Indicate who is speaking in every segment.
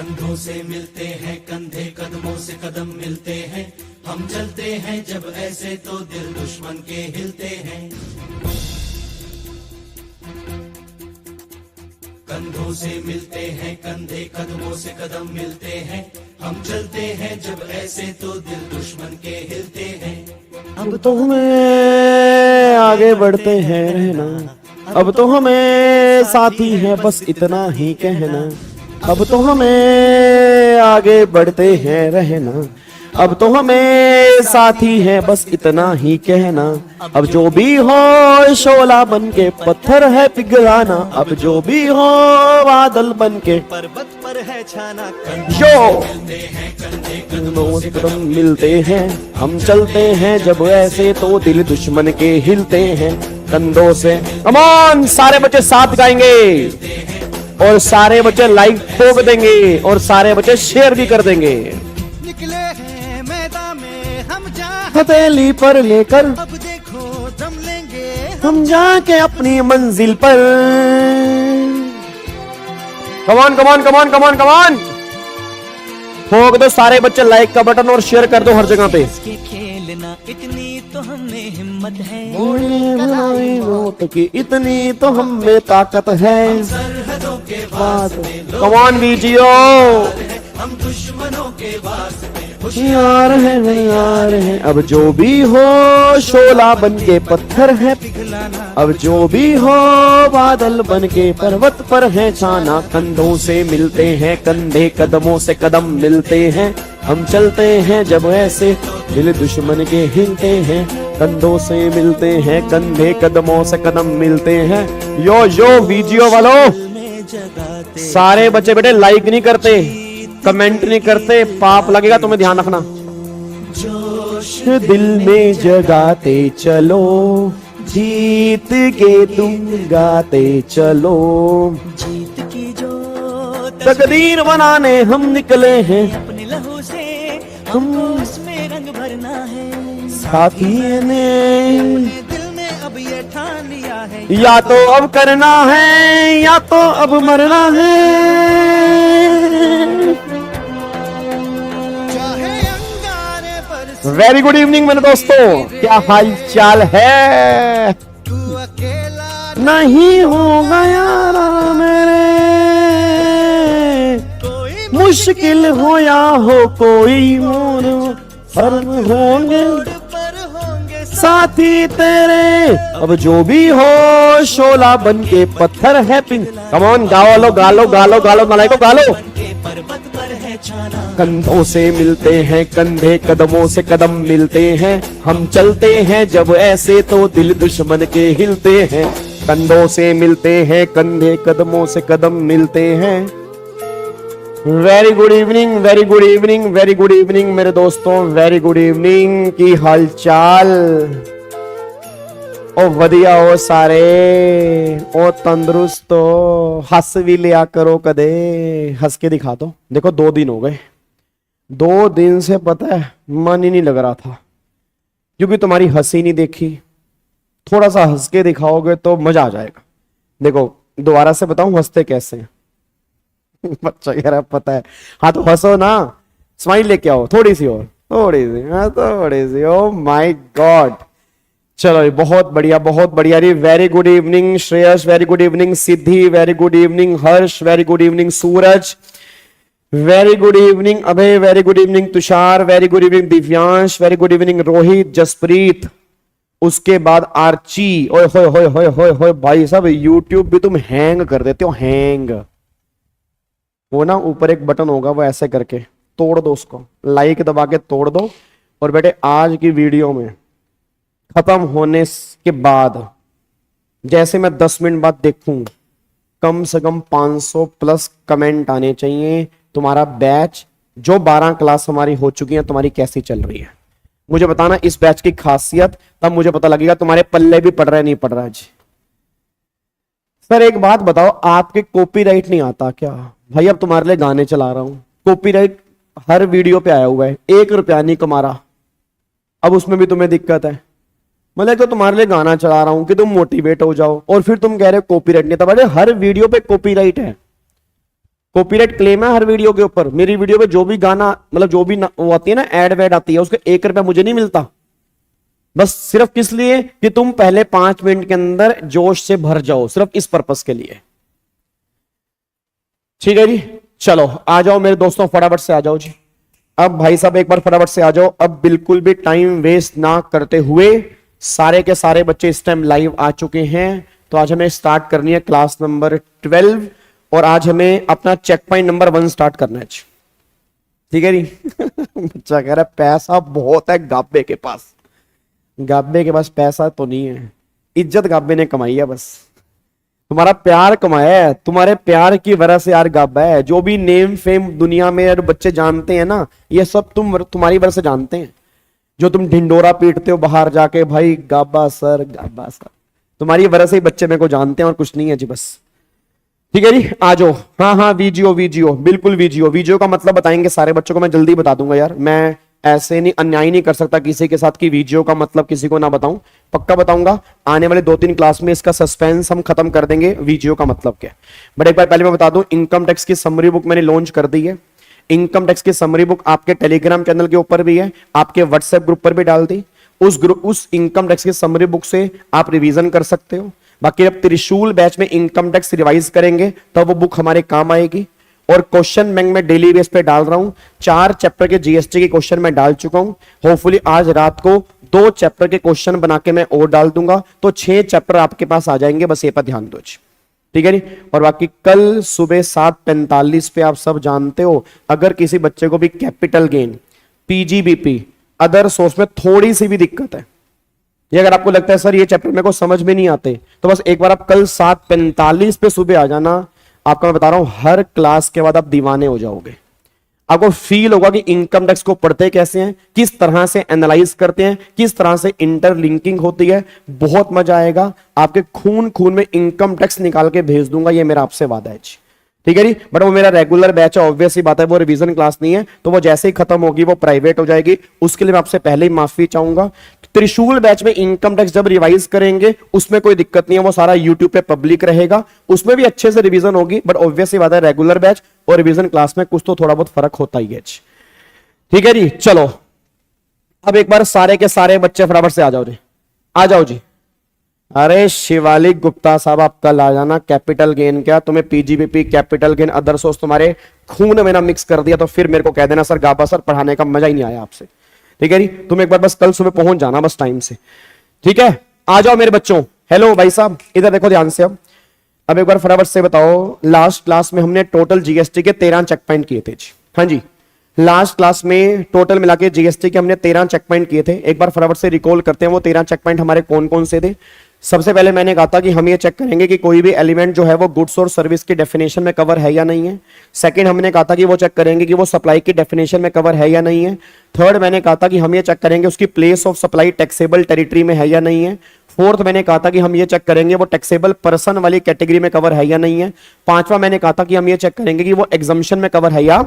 Speaker 1: कंधों से मिलते हैं कंधे, कदमों से कदम मिलते हैं, हम चलते हैं जब ऐसे तो दिल दुश्मन के हिलते हैं। कंधों से मिलते हैं कंधे, कदमों से कदम मिलते हैं, हम चलते हैं जब ऐसे तो दिल दुश्मन के हिलते हैं।
Speaker 2: अब तो हमें आगे बढ़ते हैं रहना, अब तो हमें साथी है बस इतना ही कहना। अब तो हमें आगे बढ़ते हैं रहना, अब तो हमें साथी है बस इतना ही कहना। अब जो भी हो शोला बन के पत्थर है पिघलाना, अब जो भी हो बादल बन के पर्वत पर है छाना। कंधों से कदम मिलते हैं, हम चलते हैं जब ऐसे तो दिल दुश्मन के हिलते हैं। कंधों से कमान, सारे बच्चे साथ गाएंगे और सारे बच्चे लाइक ठोक देंगे और सारे बच्चे शेयर भी कर देंगे।
Speaker 3: निकले हैं मैदान में हम जा
Speaker 2: हथेली पर लेकर,
Speaker 3: अब देखो दम लेंगे
Speaker 2: हम जाके अपनी मंजिल पर। कमान कमान कमान कमान कमान, ठोक दो सारे बच्चे लाइक का बटन और शेयर कर दो हर जगह पे।
Speaker 3: के खेलना इतनी तो हमें हिम्मत है,
Speaker 2: मौत की इतनी तो हम में ताकत है।
Speaker 1: सरहदों के वास्ते
Speaker 2: कमान वीजियो,
Speaker 1: हम दुश्मनों के वास्ते
Speaker 2: यार है यार है। अब जो भी हो शोला बन के पत्थर है
Speaker 3: पिघलाना,
Speaker 2: अब जो भी हो बादल बन के पर्वत पर है छाना। कंधों से मिलते हैं कंधे, कदमों से कदम मिलते हैं, हम चलते हैं जब ऐसे दिल दुश्मन के हिलते हैं। कंधों से मिलते हैं कंधे, कदमों से कदम मिलते हैं। यो यो वीडियो वालों,
Speaker 3: में जगाते
Speaker 2: सारे बच्चे बेटे लाइक नहीं करते, कमेंट नहीं करते, पाप लगेगा तुम्हें, ध्यान रखना।
Speaker 1: जोश
Speaker 2: दिल में जगाते चलो, जीत के तुम गाते चलो।
Speaker 3: जीत की जो
Speaker 2: तकदीर बनाने हम निकले हैं,
Speaker 3: अपने लहू से हमको उसमें रंग भरना है।
Speaker 2: साथी ने
Speaker 3: दिल में अब ये ठान लिया है,
Speaker 2: या तो अब करना है या तो अब मरना है।
Speaker 3: चाहे अंगारे पर
Speaker 2: वेरी गुड इवनिंग मेरे दोस्तों, क्या हाल चाल है?
Speaker 3: तू अकेला
Speaker 2: नहीं होगा यारा मेरे,
Speaker 3: कोई
Speaker 2: मुश्किल हो या हो कोई मोर, फर्क होंगे
Speaker 3: पर होंगे
Speaker 2: साथी तेरे। अब जो भी हो शोला बन के पत्थर है पिन। कम ऑन, गाओ लो गालो गालो गालो नालायको गालो।
Speaker 3: के पर्वत पर है छाना,
Speaker 2: कंधों से मिलते हैं कंधे, कदमों से कदम मिलते हैं, हम चलते हैं जब ऐसे तो दिल दुश्मन के हिलते हैं। कंधों से मिलते हैं कंधे, कदमों से कदम मिलते हैं। Very good evening, very good evening, very good evening मेरे दोस्तों, वेरी गुड इवनिंग। की हालचाल? ओ वधिया हो सारे, ओ तंदुरुस्त हो, हंस भी लिया करो कदे, हंस के दिखा दो। देखो 2 दिन हो गए, 2 दिन से पता है मन ही नहीं लग रहा था, क्योंकि तुम्हारी हंसी नहीं देखी। थोड़ा सा हंस के दिखाओगे तो मजा आ जाएगा। देखो दोबारा से बताऊं हंसते कैसे हैं? बच्चा कह रहा पता है। हाँ तो हंसो ना, स्माइल लेके आओ, थोड़ी सी और, थोड़ी सी, हाँ थोड़ी सी। ओ माय गॉड, चलो बहुत बढ़िया बहुत बढ़िया। Very good evening Shreyas, very good evening Siddhi, very good evening Harsh, very good evening Suraj, very good evening Abhay, very good evening Tushar, very good evening Divyansh, very good evening Rohit, Jaspreet, उसके बाद आर्ची। ओए होए होए होए होए होए भाई साहब, यूट्यूब भी तुम हैंग कर देते हो, हैंग। वो ना ऊपर एक बटन होगा, वो ऐसे करके तोड़ दो उसको, लाइक दबा के तोड़ दो। और बेटे आज की वीडियो में खत्म होने के बाद जैसे मैं 10 मिनट बाद देखूं, कम से कम 500 प्लस कमेंट आने चाहिए। तुम्हारा बैच जो 12 क्लास हमारी हो चुकी है, तुम्हारी कैसी चल रही है मुझे बताना, इस बैच की खासियत, तब मुझे पता लगेगा तुम्हारे पल्ले भी पड़ रहा है नहीं पड़ रहा है। जी सर एक बात बताओ, आपके कॉपीराइट नहीं आता क्या? भाई अब तुम्हारे लिए गाने चला रहा हूं, कॉपीराइट हर वीडियो पे आया हुआ है, 1 रुपया नहीं कमा रहा, अब उसमें भी तुम्हें दिक्कत है। मतलब तो तुम्हारे लिए गाना चला रहा हूं कि तुम मोटिवेट हो जाओ, और फिर तुम कह रहे हो कॉपीराइट नहीं था। हर वीडियो पे कॉपीराइट है। कॉपीराइट क्लेम है हर वीडियो के ऊपर। मेरी वीडियो पे जो भी गाना मतलब जो भी वो आती है ना, एड वेड आती है, उसके 1 रुपया मुझे नहीं मिलता। बस सिर्फ किस लिए कि तुम पहले 5 मिनट के अंदर जोश से भर जाओ, सिर्फ इस पर्पस के लिए। ठीक है जी, चलो आ जाओ मेरे दोस्तों, फटाफट से आ जाओ जी। अब भाई साहब एक बार फटाफट से आ जाओ। अब बिल्कुल भी टाइम वेस्ट ना करते हुए, सारे के सारे बच्चे इस टाइम लाइव आ चुके हैं। तो आज हमें स्टार्ट करनी है क्लास नंबर 12 और आज हमें अपना चेक पॉइंट नंबर 1 स्टार्ट करना है। ठीक है जी। बच्चा कह रहा है पैसा बहुत है गाब्बे के पास। गाब्बे के पास पैसा तो नहीं है, इज्जत गाब्बे ने कमाई है, बस तुम्हारा प्यार कमाया है, तुम्हारे प्यार की वजह से यार गाब्बा है। जो भी नेम फेम दुनिया में यार बच्चे जानते हैं ना, ये सब तुम्हारी वजह से जानते हैं। जो तुम ढिंडोरा पीटते हो बाहर जाके, भाई गाब्बा सर गाब्बा सर, तुम्हारी वजह से ही बच्चे मेरे को जानते हैं और कुछ नहीं है जी, बस। ठीक है जी, आ जाओ। हाँ हाँ, वीजियो वीजियो, बिल्कुल वीजियो। वीजियो का मतलब बताएंगे सारे बच्चों को, मैं जल्दी बता दूंगा यार। मैं ऐसे नहीं, अन्याय नहीं कर सकता किसी के साथ कि वीडियो का मतलब किसी को ना बताऊं। पक्का बताऊंगा, आने वाले 2-3 क्लास में इसका सस्पेंस हम खत्म कर देंगे, वीडियो का मतलब क्या। बट एक बार पहले मैं बता दूं, इनकम टैक्स की समरी बुक मैंने लॉन्च कर दी है। इनकम टैक्स की समरी बुक आपके टेलीग्राम चैनल के ऊपर भी है, आपके व्हाट्सएप ग्रुप पर भी डाल दी। उस इनकम टैक्स की समरी बुक से आप रिवीजन कर सकते हो। बाकी जब त्रिशूल बैच में इनकम टैक्स रिवाइज करेंगे तब वो बुक हमारे काम आएगी। और क्वेश्चन बैंक में डेली बेस पे डाल रहा हूं, 4 चैप्टर के जीएसटी के क्वेश्चन मैं डाल चुका हूं। होपफुली आज रात को 2 चैप्टर के क्वेश्चन बना के मैं और डाल दूंगा, तो 6 चैप्टर आपके पास आ जाएंगे। बस ये पर ध्यान दो। ठीक है नी। और बाकी कल सुबह 7:45 पे आप सब जानते हो, अगर किसी बच्चे को भी capital gain, PGBP, other source में थोड़ी सी भी दिक्कत है, ये अगर आपको लगता है सर ये चैप्टर मेरे को समझ में नहीं आते, तो बस एक बार आप कल 7:45 पे सुबह आ जाना। आपको मैं बता रहा हूं, हर क्लास के बाद आप दीवाने हो जाओगे। आपको फील होगा कि इनकम टैक्स को पढ़ते कैसे हैं, किस तरह से एनालाइज करते हैं, किस तरह से इंटरलिंकिंग होती है। बहुत मजा आएगा। आपके खून खून में इनकम टैक्स निकाल के भेज दूंगा, ये मेरा आपसे वादा है। ठीक है जी। बट वो मेरा रेगुलर बैच है, ऑब्वियस ही बात है, वो रिवीजन क्लास नहीं है, तो वो जैसे ही खत्म होगी वो प्राइवेट हो जाएगी। उसके लिए मैं आपसे पहले ही माफी चाहूंगा। त्रिशूल बैच में इनकम टैक्स जब रिवाइज करेंगे उसमें कोई दिक्कत नहीं है, वो सारा यूट्यूब पे पब्लिक रहेगा, उसमें भी अच्छे से रिवीजन होगी। बट ऑब्वियस ही बात है, रेगुलर बैच और रिवीजन क्लास में कुछ तो थोड़ा बहुत फर्क होता ही है। ठीक है जी, चलो अब एक बार सारे के सारे बच्चे फटाफट से आ जाओ जी, आ जाओ जी। अरे शिवालिक गुप्ता साहब, आप कल आ जाना। कैपिटल गेन क्या, तुम्हें PGBP, capital gain, other source तुम्हारे खून में ना मिक्स कर दिया तो फिर मेरे को कह देना सर गाबा सर पढ़ाने का मजा ही नहीं आया आपसे। ठीक है जी, तुम एक बार बस कल सुबह पहुंच जाना बस टाइम से। ठीक है, आ जाओ मेरे बच्चों। हेलो भाई साहब, इधर देखो ध्यान से। अब एक बार फटाफट से बताओ, लास्ट क्लास में हमने टोटल जीएसटी के 13 चेक पॉइंट किए थे। हाँ जी, लास्ट क्लास में टोटल मिला के जीएसटी के हमने 13 चेक पॉइंट किए थे। एक बार फटाफट से रिकॉल करते हैं वो 13 चेक पॉइंट हमारे कौन कौन से थे। सबसे पहले मैंने कहा था कि हम ये चेक करेंगे कि कोई भी एलिमेंट जो है वो गुड्स और सर्विस की डेफिनेशन में कवर है या नहीं है। सेकंड हमने कहा था कि वो चेक करेंगे कि वो सप्लाई की डेफिनेशन में कवर है या नहीं है। थर्ड मैंने कहा था कि हम ये चेक करेंगे उसकी place of supply taxable territory में है या नहीं है। फोर्थ मैंने कहा था कि हम ये चेक करेंगे वो टैक्सेबल पर्सन वाली कैटेगरी में कवर है या नहीं है। पांचवा मैंने कहा था कि हम ये चेक करेंगे कि वो एग्जम्पशन में कवर है या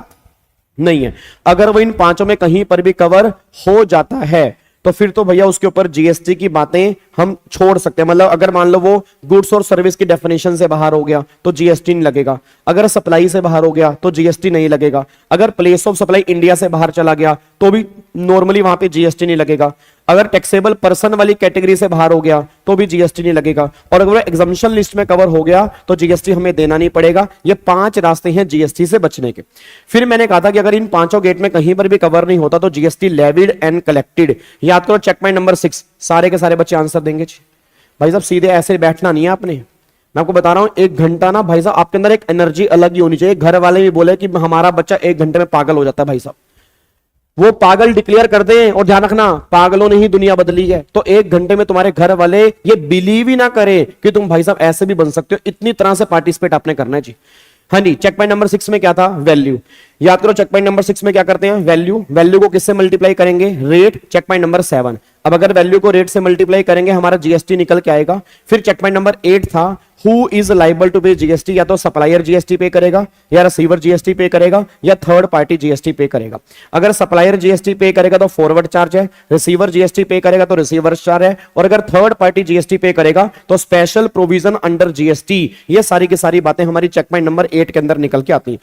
Speaker 2: नहीं है। अगर वो इन पांचों में कहीं पर भी कवर हो जाता है तो फिर तो भैया उसके ऊपर जीएसटी की बातें हम छोड़ सकते हैं। मतलब अगर मान लो वो गुड्स और सर्विस की डेफिनेशन से बाहर हो गया तो जीएसटी नहीं लगेगा। अगर सप्लाई से बाहर हो गया तो जीएसटी नहीं लगेगा। अगर प्लेस ऑफ सप्लाई इंडिया से बाहर चला गया तो भी नॉर्मली वहां पे जीएसटी नहीं लगेगा। अगर टैक्सेबल पर्सन वाली कैटेगरी से बाहर हो गया तो भी जीएसटी नहीं लगेगा। और अगर एग्जम्पशन लिस्ट में कवर हो गया तो जीएसटी हमें देना नहीं पड़ेगा। ये 5 रास्ते हैं जीएसटी से बचने के। फिर मैंने कहा था कि अगर इन पांचों गेट में कहीं पर भी कवर नहीं होता तो जीएसटी लेविड एंड कलेक्टेड। याद करो चेक पॉइंट नंबर 6। सारे के सारे बच्चे आंसर देंगे भाई साहब। सीधे ऐसे बैठना नहीं है आपने, मैं आपको बता रहा हूं। 1 घंटा ना भाई साहब आपके अंदर एक एनर्जी अलग ही होनी चाहिए। घर वाले भी बोले कि हमारा बच्चा 1 घंटे में पागल हो जाता है भाई साहब, वो पागल डिक्लेयर कर दें। और ध्यान रखना, पागलों ने ही दुनिया बदली है। तो 1 घंटे में तुम्हारे घर वाले ये बिलीव ही ना करें कि तुम भाई साहब ऐसे भी बन सकते हो। इतनी तरह से पार्टिसिपेट आपने करना है जी। हाँ जी, चेक पॉइंट नंबर 6 में क्या था, वैल्यू। याद करो चेक पॉइंट नंबर 6 में क्या करते हैं, वैल्यू। वैल्यू को किससे मल्टीप्लाई करेंगे, रेट। Check point number 7। अब अगर वैल्यू को रेट से मल्टीप्लाई करेंगे हमारा जीएसटी निकल के आएगा। फिर चेक पॉइंट नंबर 8 था who is liable to pay GST, या तो सप्लायर जीएसटी पे करेगा, या रिसीवर जीएसटी पे करेगा, या थर्ड पार्टी जीएसटी पे करेगा। अगर सप्लायर जीएसटी पे करेगा तो फॉरवर्ड चार्ज है, रिसीवर जीएसटी पे करेगा तो रिसीवर चार्ज है, और अगर थर्ड पार्टी जीएसटी पे करेगा तो स्पेशल प्रोविजन अंडर जीएसटी। ये सारी की सारी बातें हमारी चेक पॉइंट नंबर 8 के अंदर निकल के आती हैं।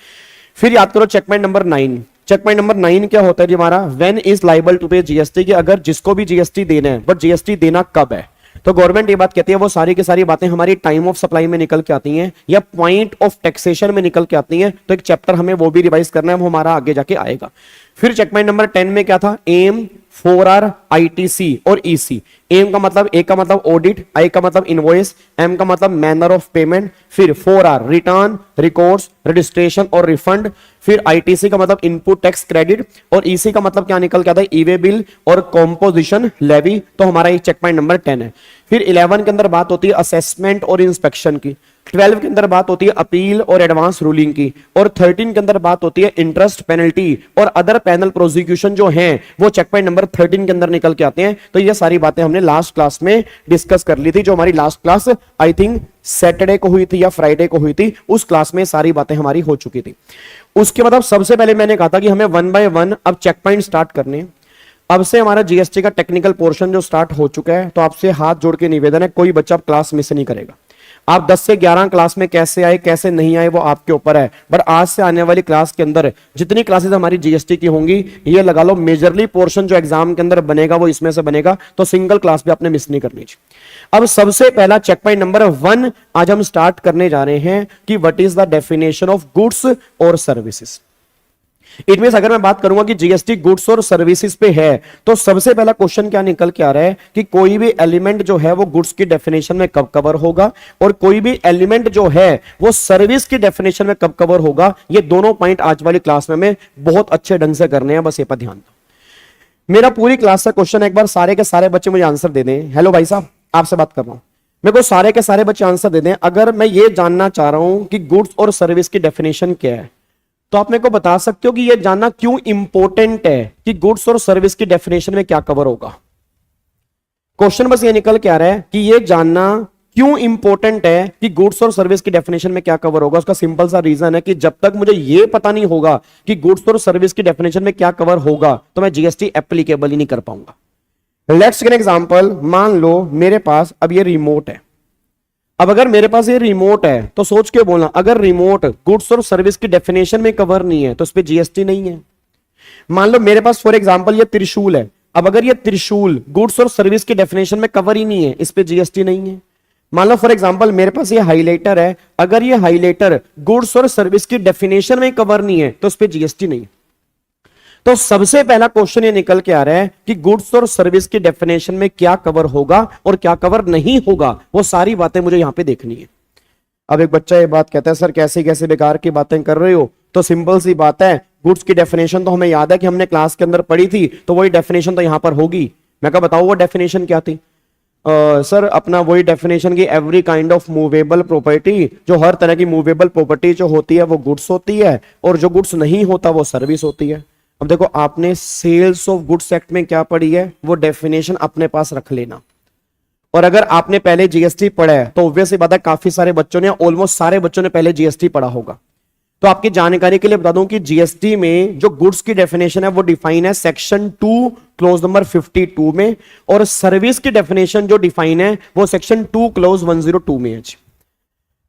Speaker 2: फिर याद करो check point number 9। Check point number 9 क्या होता है जी हमारा, when is liable to pay GST, कि अगर जिसको भी जीएसटी देना है, बट जीएसटी देना कब है। तो गवर्नमेंट ये बात कहती है, वो सारी की सारी बातें हमारी टाइम ऑफ सप्लाई में निकल के आती हैं या पॉइंट ऑफ टैक्सेशन में निकल के आती हैं। तो एक चैप्टर हमें वो भी रिवाइज करना है, वो हमारा आगे जाके आएगा। फिर चेक पॉइंट नंबर 10 में क्या था, एम 4R ITC और EC। एम का मतलब, ए का मतलब ऑडिट, आई का मतलब इनवॉइस, एम का मतलब मैनर ऑफ पेमेंट, फिर 4R रिटर्न, रिकॉर्ड्स, रजिस्ट्रेशन और रिफंड, फिर ITC का मतलब इनपुट टैक्स क्रेडिट, और EC का मतलब क्या निकल के आता है, ईवे बिल और कॉम्पोजिशन लेवी। तो हमारा ये चेक पॉइंट नंबर 10 है। फिर 11 के अंदर बात होती है असेसमेंट और इंस्पेक्शन की, 12 के अंदर बात होती है अपील और एडवांस रूलिंग की, और 13 के अंदर बात होती है इंटरेस्ट पेनल्टी और अदर पैनल प्रोसिक्यूशन जो हैं वो चेक पॉइंट नंबर 13 के अंदर निकल के आते हैं। तो ये सारी बातें हमने लास्ट क्लास में डिस्कस कर ली थी, जो हमारी last class I think Saturday को हुई थी या फ्राइडे को हुई थी, उस क्लास में सारी बातें हमारी हो चुकी थी। उसके बाद सबसे पहले मैंने कहा था कि हमें 1 बाय 1 अब चेक पॉइंट स्टार्ट करने। अब से हमारा जीएसटी का टेक्निकल पोर्शन जो स्टार्ट हो चुका है, तो आपसे हाथ जोड़ के निवेदन है, कोई बच्चा क्लास मिस नहीं करेगा। आप 10 से 11 क्लास में कैसे आए कैसे नहीं आए वो आपके ऊपर है, बट आज से आने वाली क्लास के अंदर जितनी क्लासेस हमारी जीएसटी की होंगी, ये लगा लो मेजरली पोर्शन जो एग्जाम के अंदर बनेगा वो इसमें से बनेगा, तो सिंगल क्लास भी आपने मिस नहीं करनी चाहिए। अब सबसे पहला चेक पॉइंट नंबर 1 आज हम स्टार्ट करने जा रहे हैं कि what is the definition of goods और सर्विसेज। इट मींस अगर मैं बात करूंगा कि जीएसटी गुड्स और सर्विसेज पे है, तो सबसे पहला क्वेश्चन क्या निकल के आ रहा है कि कोई भी एलिमेंट जो है वो गुड्स की डेफिनेशन में कब कवर होगा, और कोई भी एलिमेंट जो है वो सर्विस की डेफिनेशन में कब कवर होगा। ये दोनों पॉइंट आज वाली क्लास में हमें बहुत अच्छे ढंग से करने हैं, बस ये पर ध्यान दो। मेरा पूरी क्लास का क्वेश्चन एक बार सारे के सारे बच्चे मुझे आंसर दे दें। हेलो भाई साहब, आपसे बात कर रहा हूं, मेरे को सारे के सारे बच्चे आंसर दे दें। अगर मैं ये जानना चाह रहा हूं कि गुड्स और सर्विस की डेफिनेशन क्या है, तो आप मेरे को बता सकते हो कि यह जानना क्यों इंपॉर्टेंट है कि गुड्स और सर्विस की डेफिनेशन में क्या कवर होगा। क्वेश्चन बस ये निकल के आ रहा है कि यह जानना क्यों इंपॉर्टेंट है कि गुड्स और सर्विस की डेफिनेशन में क्या कवर होगा। उसका सिंपल सा रीजन है कि जब तक मुझे यह पता नहीं होगा कि गुड्स और सर्विस की डेफिनेशन में क्या कवर होगा, तो मैं जीएसटी एप्लीकेबल ही नहीं कर पाऊंगा। Let's take an example. मान लो मेरे पास अब ये रिमोट है। अब अगर मेरे पास ये रिमोट है तो सोच के बोलना, अगर रिमोट गुड्स और सर्विस की डेफिनेशन में कवर नहीं है तो उस पर जीएसटी नहीं है। मान लो मेरे पास फॉर एग्जांपल ये त्रिशूल है। अब अगर ये त्रिशूल गुड्स और सर्विस की डेफिनेशन में कवर ही नहीं है, इस पे जीएसटी नहीं है। मान लो फॉर एग्जांपल मेरे पास ये हाइलाइटर है। अगर ये हाइलाइटर गुड्स और सर्विस की डेफिनेशन में कवर नहीं है तो उस पर जीएसटी नहीं है। तो सबसे पहला क्वेश्चन ये निकल के आ रहा है कि गुड्स और सर्विस की डेफिनेशन में क्या कवर होगा और क्या कवर नहीं होगा, वो सारी बातें मुझे यहां पे देखनी है। अब एक बच्चा ये बात कहता है, सर कैसे कैसे बेकार की बातें कर रहे हो। तो सिंपल सी बात है, गुड्स की डेफिनेशन तो हमें याद है कि हमने क्लास के अंदर पढ़ी थी, तो वही डेफिनेशन तो यहां पर होगी। मैं क्या बताऊं वो डेफिनेशन क्या थी। सर अपना वही डेफिनेशन की every kind of movable property, जो हर तरह की मूवेबल प्रॉपर्टी जो होती है वो गुड्स होती है, और जो गुड्स नहीं होता वो सर्विस होती है। अब देखो आपने सेल्स ऑफ गुड्स एक्ट में क्या पढ़ी है, वो डेफिनेशन अपने पास रख लेना। और अगर आपने पहले जीएसटी पढ़ा है तो ऑब्वियस बात है काफी सारे बच्चों ने, ऑलमोस्ट सारे बच्चों ने पहले जीएसटी पढ़ा होगा। तो आपकी जानकारी के लिए बता दूं कि जीएसटी में जो गुड्स की डेफिनेशन है वो डिफाइन है सेक्शन 2 क्लोज नंबर 52 में, और सर्विस की डेफिनेशन जो डिफाइन है वो सेक्शन 2 क्लोज 102 में है।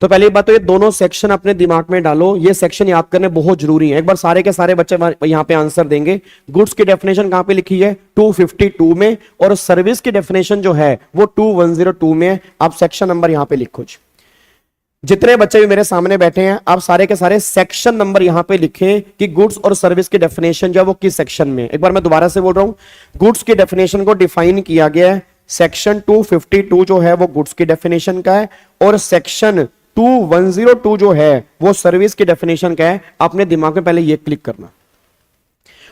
Speaker 2: तो पहली बात तो ये दोनों सेक्शन अपने दिमाग में डालो, ये सेक्शन याद करने बहुत जरूरी है। एक बार सारे के सारे बच्चे यहां पे आंसर देंगे। गुड्स की डेफिनेशन कहां पे लिखी है, 252 में, और सर्विस की डेफिनेशन जो है वो 2102 में। आप सेक्शन नंबर यहां पे लिखो। जितने बच्चे भी मेरे सामने बैठे हैं, आप सारे के सारे सेक्शन नंबर यहां पे लिखें कि गुड्स और सर्विस की डेफिनेशन जो है वो किस सेक्शन में। एक बार मैं दोबारा से बोल रहा हूं, गुड्स की डेफिनेशन को डिफाइन किया गया है सेक्शन 252 जो है वो गुड्स की डेफिनेशन का है, और सेक्शन 2102 जो है वो सर्विस की डेफिनेशन का है। आपने दिमाग में पहले ये क्लिक करना।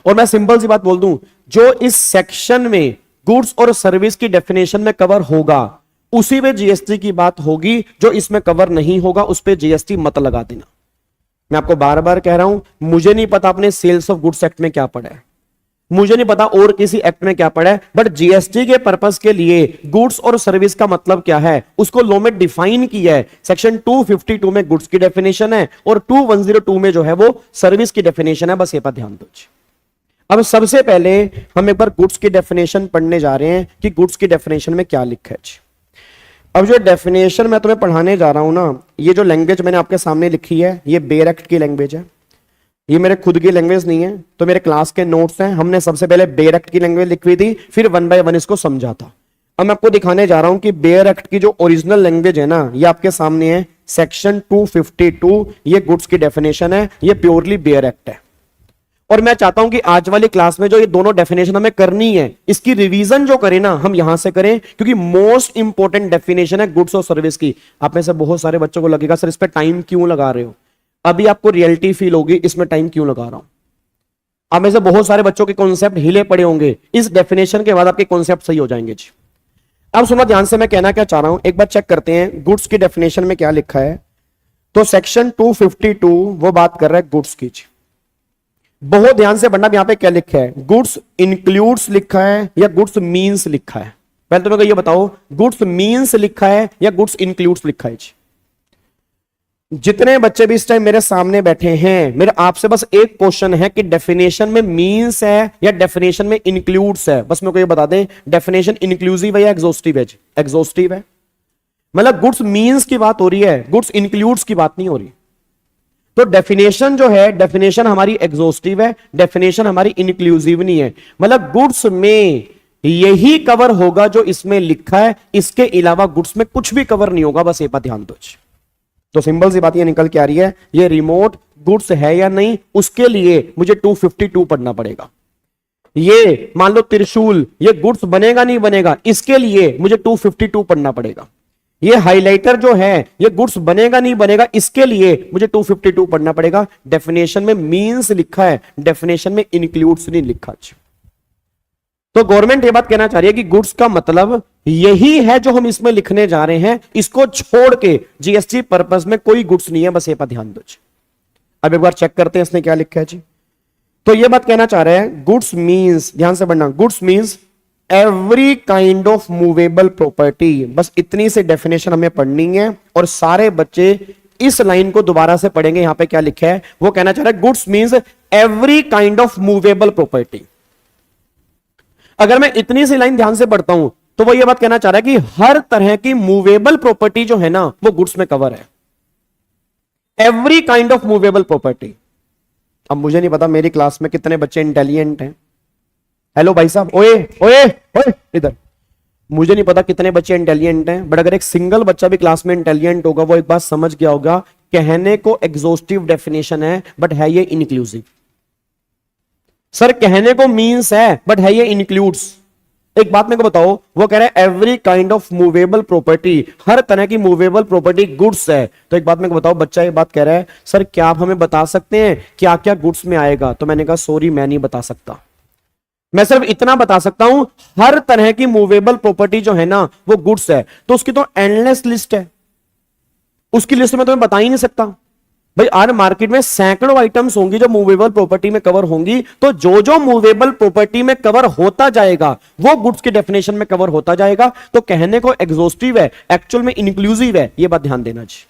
Speaker 2: और मैं सिंपल सी बात बोल दूं, जो इस सेक्शन में गुड्स और सर्विस की डेफिनेशन में कवर होगा उसी में जीएसटी की बात होगी, जो इसमें कवर नहीं होगा उस पर जीएसटी मत लगा देना। मैं आपको बार बार कह रहा हूं, मुझे नहीं पता आपने सेल्स ऑफ गुड्स एक्ट में क्या पढ़ा है, मुझे नहीं पता और किसी एक्ट में क्या पड़ा है, बट जीएसटी के पर्पस के लिए गुड्स और सर्विस का मतलब क्या है उसको लॉ में डिफाइन किया है। सेक्शन 252 में गुड्स की डेफिनेशन है और 2102 में जो है वो सर्विस की डेफिनेशन है। बस ये पर ध्यान दो। अब सबसे पहले हम एक बार गुड्स की डेफिनेशन पढ़ने जा रहे हैं कि गुड्स की डेफिनेशन में क्या लिखा है। अब जो डेफिनेशन मैं तुम्हें पढ़ाने जा रहा हूं ना, ये जो लैंग्वेज मैंने आपके सामने लिखी है ये बेयर एक्ट की लैंग्वेज है, ये मेरे खुद की लैंग्वेज नहीं है। तो मेरे क्लास के नोट्स हैं, हमने सबसे पहले बेयर एक्ट की लैंग्वेज लिखी थी, फिर 1 बाय 1 इसको समझा था। अब मैं आपको दिखाने जा रहा हूं कि बेयर एक्ट की जो ओरिजिनल लैंग्वेज है ना, ये आपके सामने है सेक्शन 252। ये गुड्स की डेफिनेशन है, ये प्योरली बेयर एक्ट है। और मैं चाहता हूं कि आज वाली क्लास में जो ये दोनों डेफिनेशन हमें करनी है, इसकी रिवीजन जो करें ना हम यहां से करें, क्योंकि मोस्ट इंपॉर्टेंट डेफिनेशन है गुड्स और सर्विस की। आप में से बहुत सारे बच्चों को लगेगा सर इस पे टाइम क्यों लगा रहे हो, अभी आपको रियलिटी फील होगी इसमें टाइम क्यों लगा रहा हूं। आप में से बहुत सारे बच्चों के कॉन्सेप्ट हिले पड़े होंगे, इस डेफिनेशन के बाद आपके कॉन्सेप्ट सही हो जाएंगे जी। अब सुनो ध्यान से, मैं कहना क्या चाह रहा हूं, एक बार चेक करते हैं गुड्स की डेफिनेशन में क्या लिखा है। तो सेक्शन 252 वो बात कर रहा है गुड्स की। बहुत ध्यान से पढ़ना, यहां पे क्या लिखा है, गुड्स इंक्लूड्स लिखा है या गुड्स मींस लिखा है। पहले तो मेरे को ये बताओ गुड्स मींस लिखा है या गुड्स इंक्लूड्स लिखा है। जितने बच्चे भी इस टाइम मेरे सामने बैठे हैं, मेरे आपसे बस एक क्वेश्चन है कि डेफिनेशन में मींस है या डेफिनेशन में इंक्लूड्स है। बस मेरे को ये बता दें डेफिनेशन इंक्लूसिव है या एग्जॉस्टिव है। एग्जॉस्टिव है, मतलब गुड्स मींस की बात हो रही है, गुड्स इंक्लूड्स की बात नहीं हो रही। तो डेफिनेशन जो है, डेफिनेशन हमारी एग्जॉस्टिव है, डेफिनेशन हमारी इंक्लूसिव नहीं है। मतलब गुड्स में यही कवर होगा जो इसमें लिखा है, इसके अलावा गुड्स में कुछ भी कवर नहीं होगा। बस ये बात ध्यान दो। तो सिंपल सी बात ये निकल के आ रही है, ये रिमोट गुड्स है या नहीं, उसके लिए मुझे 252 पढ़ना पड़ेगा। ये मान लो त्रिशूल, ये गुड्स बनेगा नहीं बनेगा, इसके लिए मुझे 252 पढ़ना पड़ेगा। ये हाइलाइटर जो है ये गुड्स बनेगा नहीं बनेगा, इसके लिए मुझे 252 पढ़ना पड़ेगा। डेफिनेशन में मींस लिखा है, डेफिनेशन में इंक्लूड्स नहीं लिखा। तो गवर्नमेंट ये बात कहना चाह रही है कि गुड्स का मतलब यही है जो हम इसमें लिखने जा रहे हैं, इसको छोड़ के जीएसटी पर्पस में कोई गुड्स नहीं है। बस ये पर ध्यान दो। अब एक बार चेक करते हैं इसने क्या लिखा है जी। तो ये बात कहना चाह रहे हैं गुड्स मींस, ध्यान से पढ़ना, goods means every kind of movable property. बस इतनी सी डेफिनेशन हमें पढ़नी है और सारे बच्चे इस लाइन को दोबारा से पढ़ेंगे। यहां पे क्या लिखा है वो कहना चाह रहा है goods means every kind of movable property. अगर मैं इतनी सी लाइन ध्यान से पढ़ता हूं तो वो ये बात कहना चाह रहा है कि हर तरह की मूवेबल प्रॉपर्टी जो है ना वो गुड्स में कवर है। Every kind of movable property. अब मुझे नहीं पता मेरी क्लास में कितने बच्चे इंटेलिजेंट हैं। हेलो भाई साहब, ओए ओए ओए इधर। मुझे नहीं पता कितने बच्चे इंटेलिजेंट हैं, बट अगर एक सिंगल बच्चा भी क्लास में इंटेलिजेंट होगा वो एक बात समझ गया होगा, कहने को एग्जॉस्टिव डेफिनेशन है बट है ये इंक्लूसिव। सर कहने को मींस है बट है ये इंक्लूड्स। एक बात मेरे को बताओ, वो कह रहा है every kind of movable property, हर तरह की मूवेबल प्रॉपर्टी गुड्स है। तो एक बात मेरे को बताओ, बच्चा ये बात कह रहा है सर क्या आप हमें बता सकते हैं क्या क्या गुड्स में आएगा। तो मैंने कहा सॉरी मैं नहीं बता सकता, मैं सिर्फ इतना बता सकता हूं हर तरह की मूवेबल प्रॉपर्टी जो है ना वो गुड्स है। तो उसकी तो एंडलेस लिस्ट है, उसकी लिस्ट में तुम्हें बता ही नहीं सकता भाई। आज मार्केट में सैकड़ों आइटम्स होंगी जो मूवेबल प्रॉपर्टी में कवर होंगी, तो जो जो मूवेबल प्रॉपर्टी में कवर होता जाएगा वो गुड्स की डेफिनेशन में कवर होता जाएगा। तो कहने को एग्जॉस्टिव है, एक्चुअल में इंक्लूसिव है, ये बात ध्यान देना जी।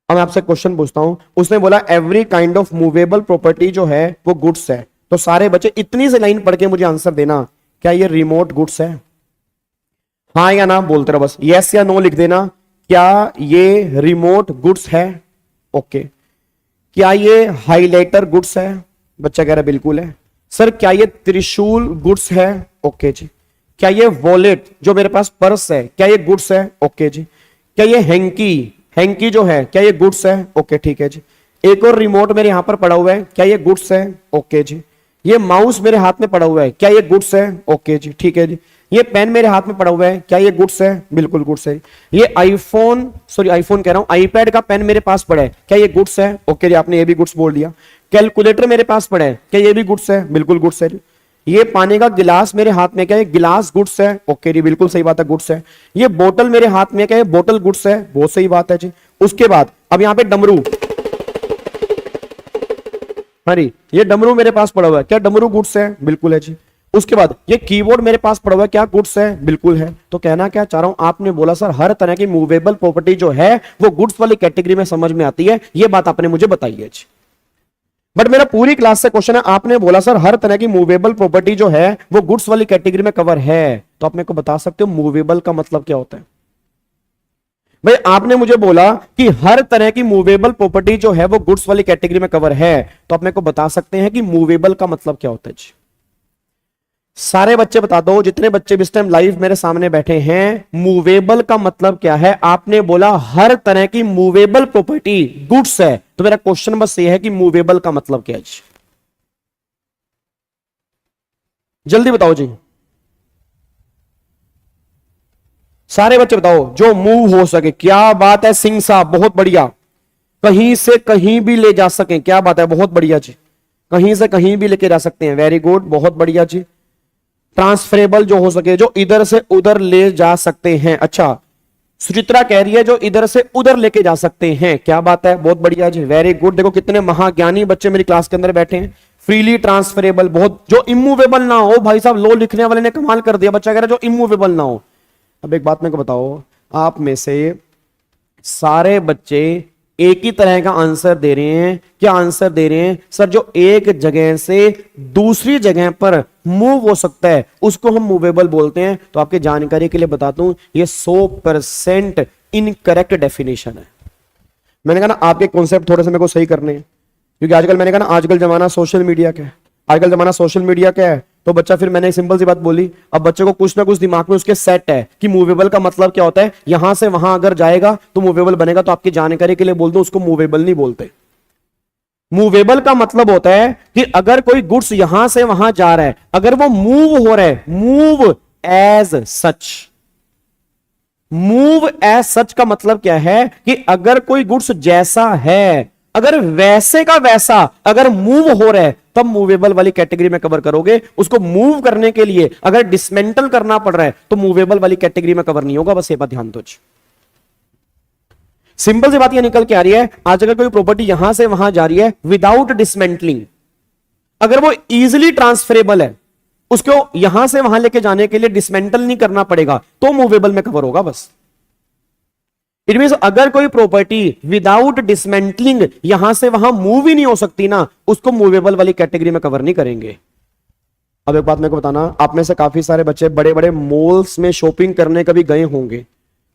Speaker 2: अब मैं आपसे क्वेश्चन पूछता हूं, उसने बोला every kind of movable property जो है वो गुड्स है। तो सारे बच्चे इतनी सी लाइन पढ़ के मुझे आंसर देना, क्या ये रिमोट गुड्स है? हाँ या ना बोलते रहो, बस यस या नो लिख देना। क्या ये रिमोट गुड्स है? ओके। क्या ये हाइलाइटर गुड्स है? बच्चा कह रहा है बिल्कुल है। सर क्या ये त्रिशूल गुड्स है? ओके जी। क्या ये वॉलेट जो मेरे पास पर्स है क्या ये गुड्स है? ओके जी। क्या ये हैंकी जो है क्या ये गुड्स है? ओके ठीक है जी। एक और रिमोट मेरे यहां पर पड़ा हुआ है, क्या ये गुड्स है? ओके जी। ये माउस मेरे हाथ में पड़ा हुआ है, क्या ये गुड्स है? ओके जी ठीक है जी। ये पेन मेरे हाथ में पड़ा हुआ है, क्या ये गुड्स है? बिल्कुल गुड्स है। ये आईफोन कह रहा हूं, आईपैड का पेन मेरे पास पड़ा है, क्या ये गुड्स है? ओके जी, आपने ये भी गुड्स बोल दिया। कैलकुलेटर मेरे पास पड़ा है, क्या ये भी गुड्स है? बिल्कुल गुड्स है। ये पानी का गिलास मेरे हाथ में, क्या ये गिलास गुड्स है? ओके जी, बिल्कुल सही बात है, गुड्स है। ये बोतल मेरे हाथ में, क्या ये बोतल गुड्स है? बहुत सही बात है जी। उसके बाद अब यहां पे डमरू, हाँ जी, ये डमरू मेरे पास पड़ा हुआ है, क्या डमरू गुड्स है? बिल्कुल है जी। उसके बाद ये कीबोर्ड मेरे पास पड़ा हुआ है, क्या गुड्स है? बिल्कुल है। तो कहना क्या चाह रहा हूं, आपने बोला सर हर तरह की मूवेबल प्रॉपर्टी जो है वो गुड्स वाली कैटेगरी में समझ में आती है, ये बात आपने मुझे बताई है जी। बट मेरा पूरी क्लास से क्वेश्चन है, आपने बोला सर हर तरह की मूवेबल प्रॉपर्टी जो है वो गुड्स वाली कैटेगरी में कवर है, तो आप मेरे को बता सकते हो मूवेबल का मतलब क्या होता है? भाई आपने मुझे बोला कि हर तरह की मूवेबल प्रॉपर्टी जो है वो गुड्स वाली कैटेगरी में कवर है, तो आप मेरे को बता सकते हैं कि मूवेबल का मतलब क्या होता है जी? सारे बच्चे बता दो, जितने बच्चे इस टाइम लाइव मेरे सामने बैठे हैं, मूवेबल का मतलब क्या है? आपने बोला हर तरह की मूवेबल प्रॉपर्टी गुड्स है, तो मेरा क्वेश्चन बस ये है कि मूवेबल का मतलब क्या है जी? जल्दी बताओ जी, सारे बच्चे बताओ, जो मूव हो सके। क्या बात है सिंह साहब, बहुत बढ़िया। कहीं से कहीं भी ले जा सके, क्या बात है, बहुत बढ़िया जी। कहीं से कहीं भी लेके जा सकते हैं, वेरी गुड, बहुत बढ़िया जी। ट्रांसफरेबल जो हो सके, जो इधर से उधर ले जा सकते हैं। अच्छा, सुचित्रा कह रही है जो इधर से उधर लेके जा सकते हैं, क्या बात है, बहुत बढ़िया जी, वेरी गुड। देखो कितने महाज्ञानी बच्चे मेरी क्लास के अंदर बैठे हैं। फ्रीली ट्रांसफरेबल, बहुत। जो इमूवेबल ना हो, भाई साहब लो लिखने वाले ने कमाल कर दिया, बच्चा कह रहा है जो इमूवेबल ना हो। अब एक बात मेरे को बताओ, आप में से सारे बच्चे एक ही तरह का आंसर दे रहे हैं। क्या आंसर दे रहे हैं? सर जो एक जगह से दूसरी जगह पर मूव हो सकता है उसको हम मूवेबल बोलते हैं। तो आपके जानकारी के लिए बताता हूं, ये 100% इनकरेक्ट डेफिनेशन है। मैंने कहा ना आपके कॉन्सेप्ट थोड़े से मेरे को सही करने हैं, क्योंकि आजकल मैंने कहा ना आजकल जमाना सोशल मीडिया का है। आजकल जमाना सोशल मीडिया का है, तो बच्चा, फिर मैंने एक सिंपल सी बात बोली, अब बच्चे को कुछ ना कुछ दिमाग में उसके सेट है कि मूवेबल का मतलब क्या होता है। यहां से वहां अगर जाएगा तो मूवेबल बनेगा। तो आपकी जानकारी के लिए बोल दो, उसको मूवेबल नहीं बोलते। मूवेबल का मतलब होता है कि अगर कोई गुड्स यहां से वहां जा रहा है, अगर वो मूव हो रहा है, move as such. Move as such का मतलब क्या है कि अगर कोई गुड्स जैसा है, अगर वैसे का वैसा अगर मूव हो रहा है, तब मूवेबल वाली कैटेगरी में कवर करोगे। उसको मूव करने के लिए अगर डिसमेंटल करना पड़ रहा है तो मूवेबल वाली कैटेगरी में कवर नहीं होगा। बस ये बात ध्यान दो। सिंपल सी बात ये निकल के आ रही है, आज अगर कोई प्रॉपर्टी यहां से वहां जा रही है विदाउट डिसमेंटलिंग, अगर वो इजीली ट्रांसफरेबल है, उसको यहां से वहां लेके जाने के लिए डिसमेंटल नहीं करना पड़ेगा, तो मूवेबल में कवर होगा। बस इट मींस अगर कोई प्रॉपर्टी विदाउट डिसमेंटलिंग यहां से वहां मूव ही नहीं हो सकती ना, उसको मूवेबल वाली कैटेगरी में कवर नहीं करेंगे। अब एक बात मेरे को बताना, आप में से काफी सारे बच्चे बड़े बड़े मॉल्स में शॉपिंग करने कभी गए होंगे,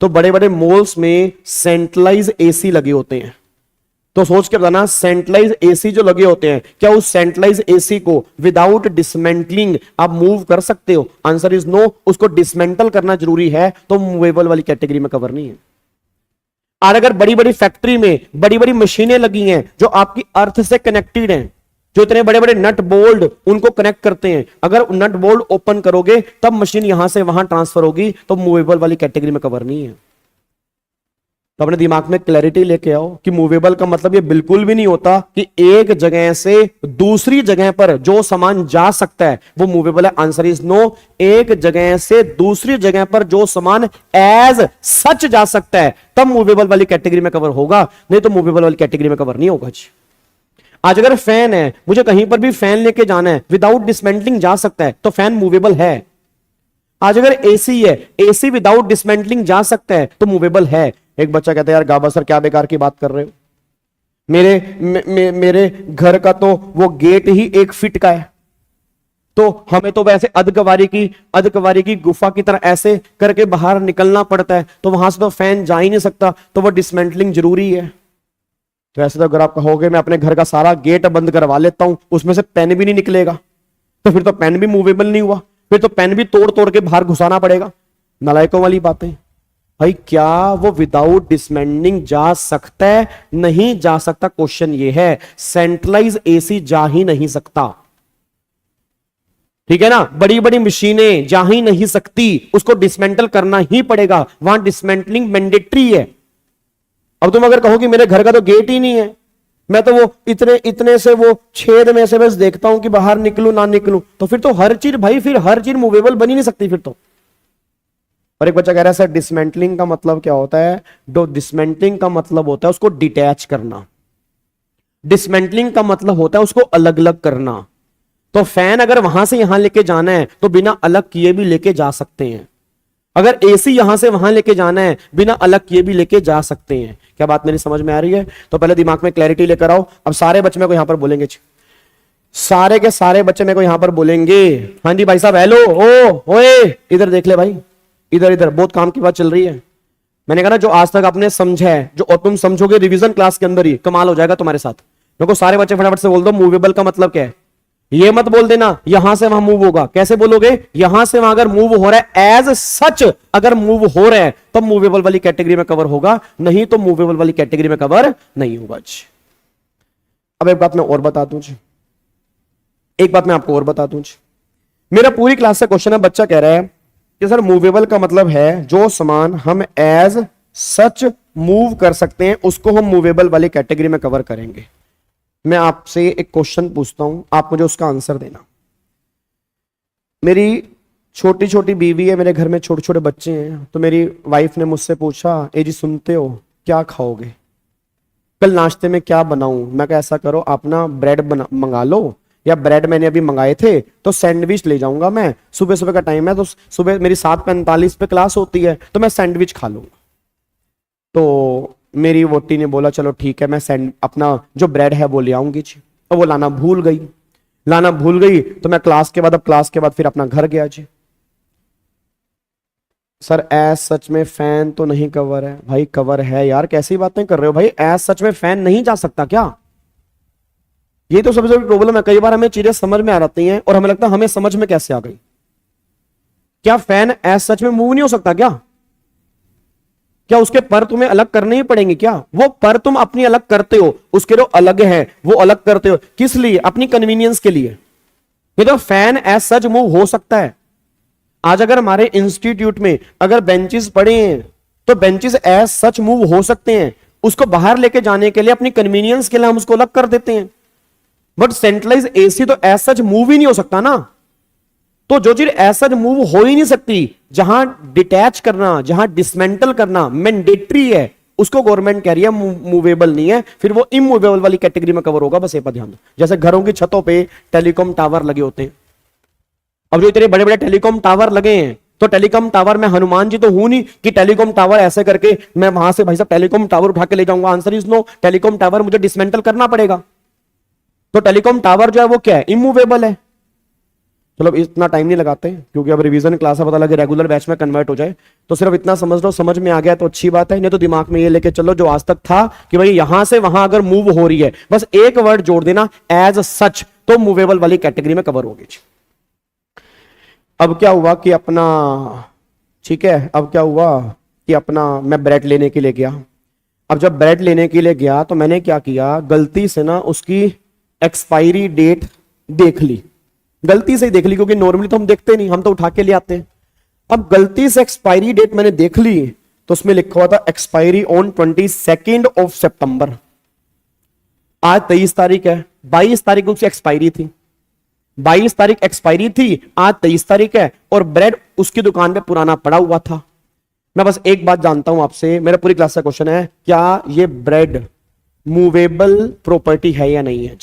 Speaker 2: तो बड़े बड़े मॉल्स में सेंट्रलाइज एसी लगे होते हैं। तो सोच के बताना, सेंट्रलाइज एसी जो लगे होते हैं, क्या उस सेंट्रलाइज एसी को विदाउट डिसमेंटलिंग आप मूव कर सकते हो? Answer is no. उसको डिसमेंटल करना जरूरी है, तो मूवेबल वाली कैटेगरी में कवर नहीं है। और अगर बड़ी बड़ी फैक्ट्री में बड़ी बड़ी मशीनें लगी हैं जो आपकी अर्थ से कनेक्टेड हैं, जो इतने बड़े बड़े नट बोल्ट उनको कनेक्ट करते हैं, अगर नट बोल्ट ओपन करोगे तब मशीन यहां से वहां ट्रांसफर होगी, तो मूवेबल वाली कैटेगरी में कवर नहीं है। तो अपने दिमाग में क्लैरिटी लेके आओ कि मूवेबल का मतलब ये बिल्कुल भी नहीं होता कि एक जगह से दूसरी जगह पर जो सामान जा सकता है वो मूवेबल है। Answer is no. एक जगह से दूसरी जगह पर जो सामान एज सच जा सकता है तब मूवेबल वाली कैटेगरी में कवर होगा, नहीं तो मूवेबल वाली कैटेगरी में कवर नहीं होगा जी। आज अगर फैन है, मुझे कहीं पर भी फैन लेके जाना है, विदाउट डिसमेंटलिंग जा सकता है, तो फैन मूवेबल है। आज अगर एसी है, एसी विदाउट डिसमेंटलिंग जा सकता है, तो मूवेबल है। एक बच्चा कहता है यार गाबा सर क्या बेकार की बात कर रहे हो, मेरे घर का तो वो गेट ही 1 फीट का है, तो हमें तो वैसे अधकवारी की गुफा की तरह ऐसे करके बाहर निकलना पड़ता है, तो वहां से तो फैन जा ही नहीं सकता, तो वो डिसमेंटलिंग जरूरी है। तो ऐसे तो अगर आप कहोगे मैं अपने घर का सारा गेट बंद करवा लेता हूं, उसमें से पेन भी नहीं निकलेगा, तो फिर तो पेन भी मूवेबल नहीं हुआ, फिर तो पेन भी तोड़ तोड़ के बाहर घुसाना पड़ेगा। नालायकों वाली बातें। भाई क्या वो विदाउट डिसमेंटलिंग जा सकता है? नहीं जा सकता। क्वेश्चन ये है, सेंट्रलाइज एसी जा ही नहीं सकता, ठीक है ना। बड़ी बड़ी मशीनें जा ही नहीं सकती, उसको डिसमेंटल करना ही पड़ेगा, वहां डिसमेंटलिंग मैंडेटरी है। अब तुम अगर कहो कि मेरे घर का तो गेट ही नहीं है, मैं तो वो इतने से वो छेद में से बस देखता हूं कि बाहर निकलूं ना निकलूं, तो फिर तो हर चीज भाई, फिर हर चीज मूवेबल बनी नहीं सकती फिर तो। और एक बच्चा कह रहा है सर डिसमेंटलिंग का मतलब क्या होता है? डिसमेंटलिंग का मतलब होता है उसको डिटैच करना। डिसमेंटलिंग का मतलब होता है उसको अलग अलग करना। तो फैन अगर वहां से यहां लेके जाना है तो बिना अलग किए भी लेके जा सकते हैं। अगर एसी यहां से वहां लेके जाना है बिना अलग किए भी लेके जा सकते हैं। क्या बात मेरी समझ में आ रही है? तो पहले दिमाग में क्लैरिटी लेकर आओ। अब सारे बच्चे मेरे को यहां पर बोलेंगे, सारे के सारे बच्चे मेरे को यहां पर बोलेंगे, हाँ जी भाई साहब, हेलो, ओ ओए इधर देख ले भाई, इधर इधर, बहुत काम की बात चल रही है। मैंने कहा ना जो आज तक आपने समझा है, जो और तुम समझोगे रिवीजन क्लास के अंदर ही, कमाल हो जाएगा तुम्हारे साथ। मेरे को सारे बच्चे फटाफट से बोल दो मूवेबल का मतलब क्या है। ये मत बोल देना यहां से वहां मूव होगा, कैसे बोलोगे? यहां से वहां अगर मूव हो रहा है एज सच, अगर मूव हो रहा है तो मूवेबल वाली कैटेगरी में कवर होगा, नहीं तो मूवेबल वाली कैटेगरी में कवर नहीं होगा जी। अब एक बात मैं और बता दूं जी, एक बात मैं आपको और बता दूं जी। मेरा पूरी क्लास से क्वेश्चन है, बच्चा कह रहा है कि सर मूवेबल का मतलब है जो सामान हम एज सच मूव कर सकते हैं उसको हम मूवेबल वाली कैटेगरी में कवर करेंगे। मैं आपसे एक क्वेश्चन पूछता हूं, आप मुझे उसका आंसर देना। मेरी छोटी छोटी बीवी है, मेरे घर में छोटे छोटे बच्चे हैं, तो मेरी वाइफ ने मुझसे पूछा, ए जी सुनते हो क्या खाओगे, कल नाश्ते में क्या बनाऊं? मैं कहा ऐसा करो आप ना ब्रेड मंगा लो, या ब्रेड मैंने अभी मंगाए थे तो सैंडविच ले जाऊंगा मैं, सुबह सुबह का टाइम है तो सुबह मेरी 7:45 पे क्लास होती है तो मैं सैंडविच खा लूंगा। तो मेरी वोटी ने बोला चलो ठीक है, मैं अपना जो ब्रेड है वो ले आऊंगी जी। तो वो लाना भूल गई तो मैं क्लास के बाद फिर अपना घर गया जी। सर एज सच में फैन तो नहीं कवर है। भाई कवर है यार, कैसी बातें कर रहे हो भाई, एज सच में फैन नहीं जा सकता क्या? ये तो सबसे बड़ी प्रॉब्लम है। कई बार हमें चीजें समझ में आ जाती हैं और हमें लगता है हमें समझ में कैसे आ गई। क्या फैन एज सच में मूव नहीं हो सकता क्या? क्या उसके पर तुम्हें अलग करने ही पड़ेंगे क्या? वो पर तुम अपनी अलग करते हो, उसके जो अलग है वो अलग करते हो, किस लिए? अपनी कन्वीनियंस के लिए। ये तो फैन एज सच मूव हो सकता है। आज अगर हमारे इंस्टीट्यूट में अगर बेंचेस पड़े हैं तो बेंचेस एज सच मूव हो सकते हैं, उसको बाहर लेके जाने के लिए अपनी कन्वीनियंस के लिए हम उसको अलग कर देते हैं। बट सेंट्रलाइज एसी तो एज सच मूव ही नहीं हो सकता ना। तो जो चीज एज सच मूव हो ही नहीं सकती, जहां डिटैच करना, जहां डिसमेंटल करना मैंडेटरी है, उसको गवर्नमेंट कह रही है मूवेबल नहीं है, फिर वो इमूवेबल वाली कैटेगरी में कवर होगा। बस ये पर ध्यान दो। जैसे घरों की छतों पे टेलीकॉम टावर लगे होते हैं, अब जो इतने बड़े बड़े टेलीकॉम टावर लगे हैं तो टेलीकॉम टावर में हनुमान जी तो हूं नहीं कि टेलीकॉम टावर ऐसे करके मैं वहां से भाई साहब टेलीकॉम टावर उठा के ले जाऊंगा। Answer is no. Telecom tower मुझे डिसमेंटल करना पड़ेगा। तो टेलीकॉम टावर जो है वो क्या है? इमूवेबल है। चलो इतना टाइम नहीं लगाते क्योंकि अब रिवीजन क्लास है, पता लगे रेगुलर बैच में कन्वर्ट हो जाए। तो सिर्फ इतना समझ लो, समझ में आ गया तो अच्छी बात है, नहीं तो दिमाग में ये लेके चलो जो आज तक था कि भाई यहां से वहां अगर मूव हो रही है, बस एक वर्ड जोड़ देना एज सच, तो मूवेबल वाली कैटेगरी में कवर होगी। अब क्या हुआ कि अपना, ठीक है, अब क्या हुआ कि अपना मैं ब्रेड लेने के लिए गया। अब जब ब्रेड लेने के लिए गया तो मैंने क्या किया, गलती से ना उसकी एक्सपायरी डेट देख ली, गलती से ही देख ली, क्योंकि नॉर्मली तो हम देखते नहीं, हम तो उठा के ले आते हैं। अब गलती से एक्सपायरी डेट मैंने देख ली तो उसमें लिखा हुआ था एक्सपायरी ऑन 22 ऑफ सितंबर। आज 23 तारीख है, 22 तारीख को उसकी एक्सपायरी थी, 22 तारीख एक्सपायरी थी, आज 23 तारीख है और ब्रेड उसकी दुकान पे पुराना पड़ा हुआ था। मैं बस एक बात जानता हूं आपसे, मेरा पूरी क्लास का क्वेश्चन है, क्या ये ब्रेड मूवेबल प्रॉपर्टी है या नहीं है?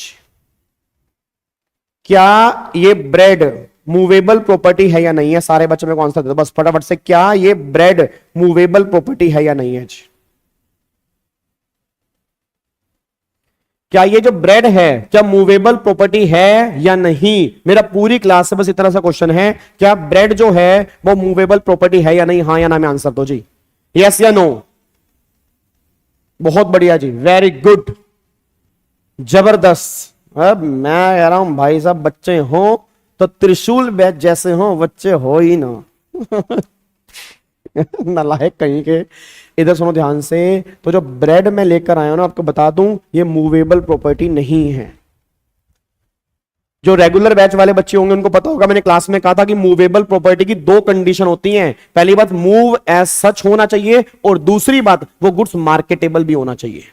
Speaker 2: क्या ये ब्रेड मूवेबल प्रॉपर्टी है या नहीं है? सारे बच्चे मेरे को आंसर दे दो बस फटाफट से, क्या ये ब्रेड मूवेबल प्रॉपर्टी है या नहीं है? क्या ये जो ब्रेड है क्या मूवेबल प्रॉपर्टी है या नहीं? मेरा पूरी क्लास से बस इतना सा क्वेश्चन है, क्या ब्रेड जो है वो मूवेबल प्रॉपर्टी है या नहीं? हाँ या ना में आंसर दो जी, यस या नो। बहुत बढ़िया जी, वेरी गुड, जबरदस्त। अब मैं कह रहा हूं भाई साहब, बच्चे हो तो त्रिशूल बैच जैसे हो, बच्चे हो ही ना। नालायक कहीं के। इधर सुनो ध्यान से, तो जो ब्रेड मैं लेकर आया हूं ना, आपको बता दूं ये मूवेबल प्रॉपर्टी नहीं है। जो रेगुलर बैच वाले बच्चे होंगे उनको पता होगा, मैंने क्लास में कहा था कि मूवेबल प्रॉपर्टी की 2 कंडीशन होती हैं। पहली बात मूव एज सच होना चाहिए, और दूसरी बात वो गुड्स मार्केटेबल भी होना चाहिए।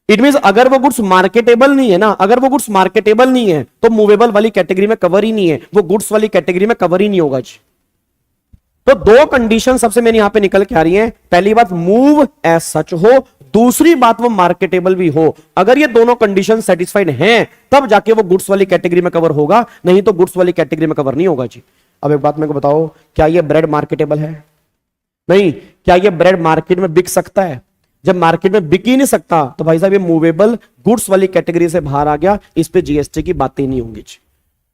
Speaker 2: इट मींस अगर वो गुड्स मार्केटेबल नहीं है ना, अगर वो गुड्स मार्केटेबल नहीं है तो मूवेबल वाली कैटेगरी में कवर ही नहीं है, वो गुड्स वाली कैटेगरी में कवर ही नहीं होगा जी। तो 2 कंडीशन सबसे मेरे यहां पे निकल के आ रही हैं। पहली बात मूव एज सच हो, दूसरी बात वो मार्केटेबल भी हो। अगर ये दोनों कंडीशन सेटिस्फाइड हैं तब जाके वो गुड्स वाली कैटेगरी में कवर होगा, नहीं तो गुड्स वाली कैटेगरी में कवर नहीं होगा जी। अब एक बात मेरे को बताओ, क्या ये ब्रेड मार्केटेबल है? नहीं। क्या ये ब्रेड मार्केट में बिक सकता है? जब मार्केट में बिक ही नहीं सकता तो भाई साहब ये मूवेबल गुड्स वाली कैटेगरी से बाहर आ गया, इस पे जीएसटी की बातें नहीं होंगी।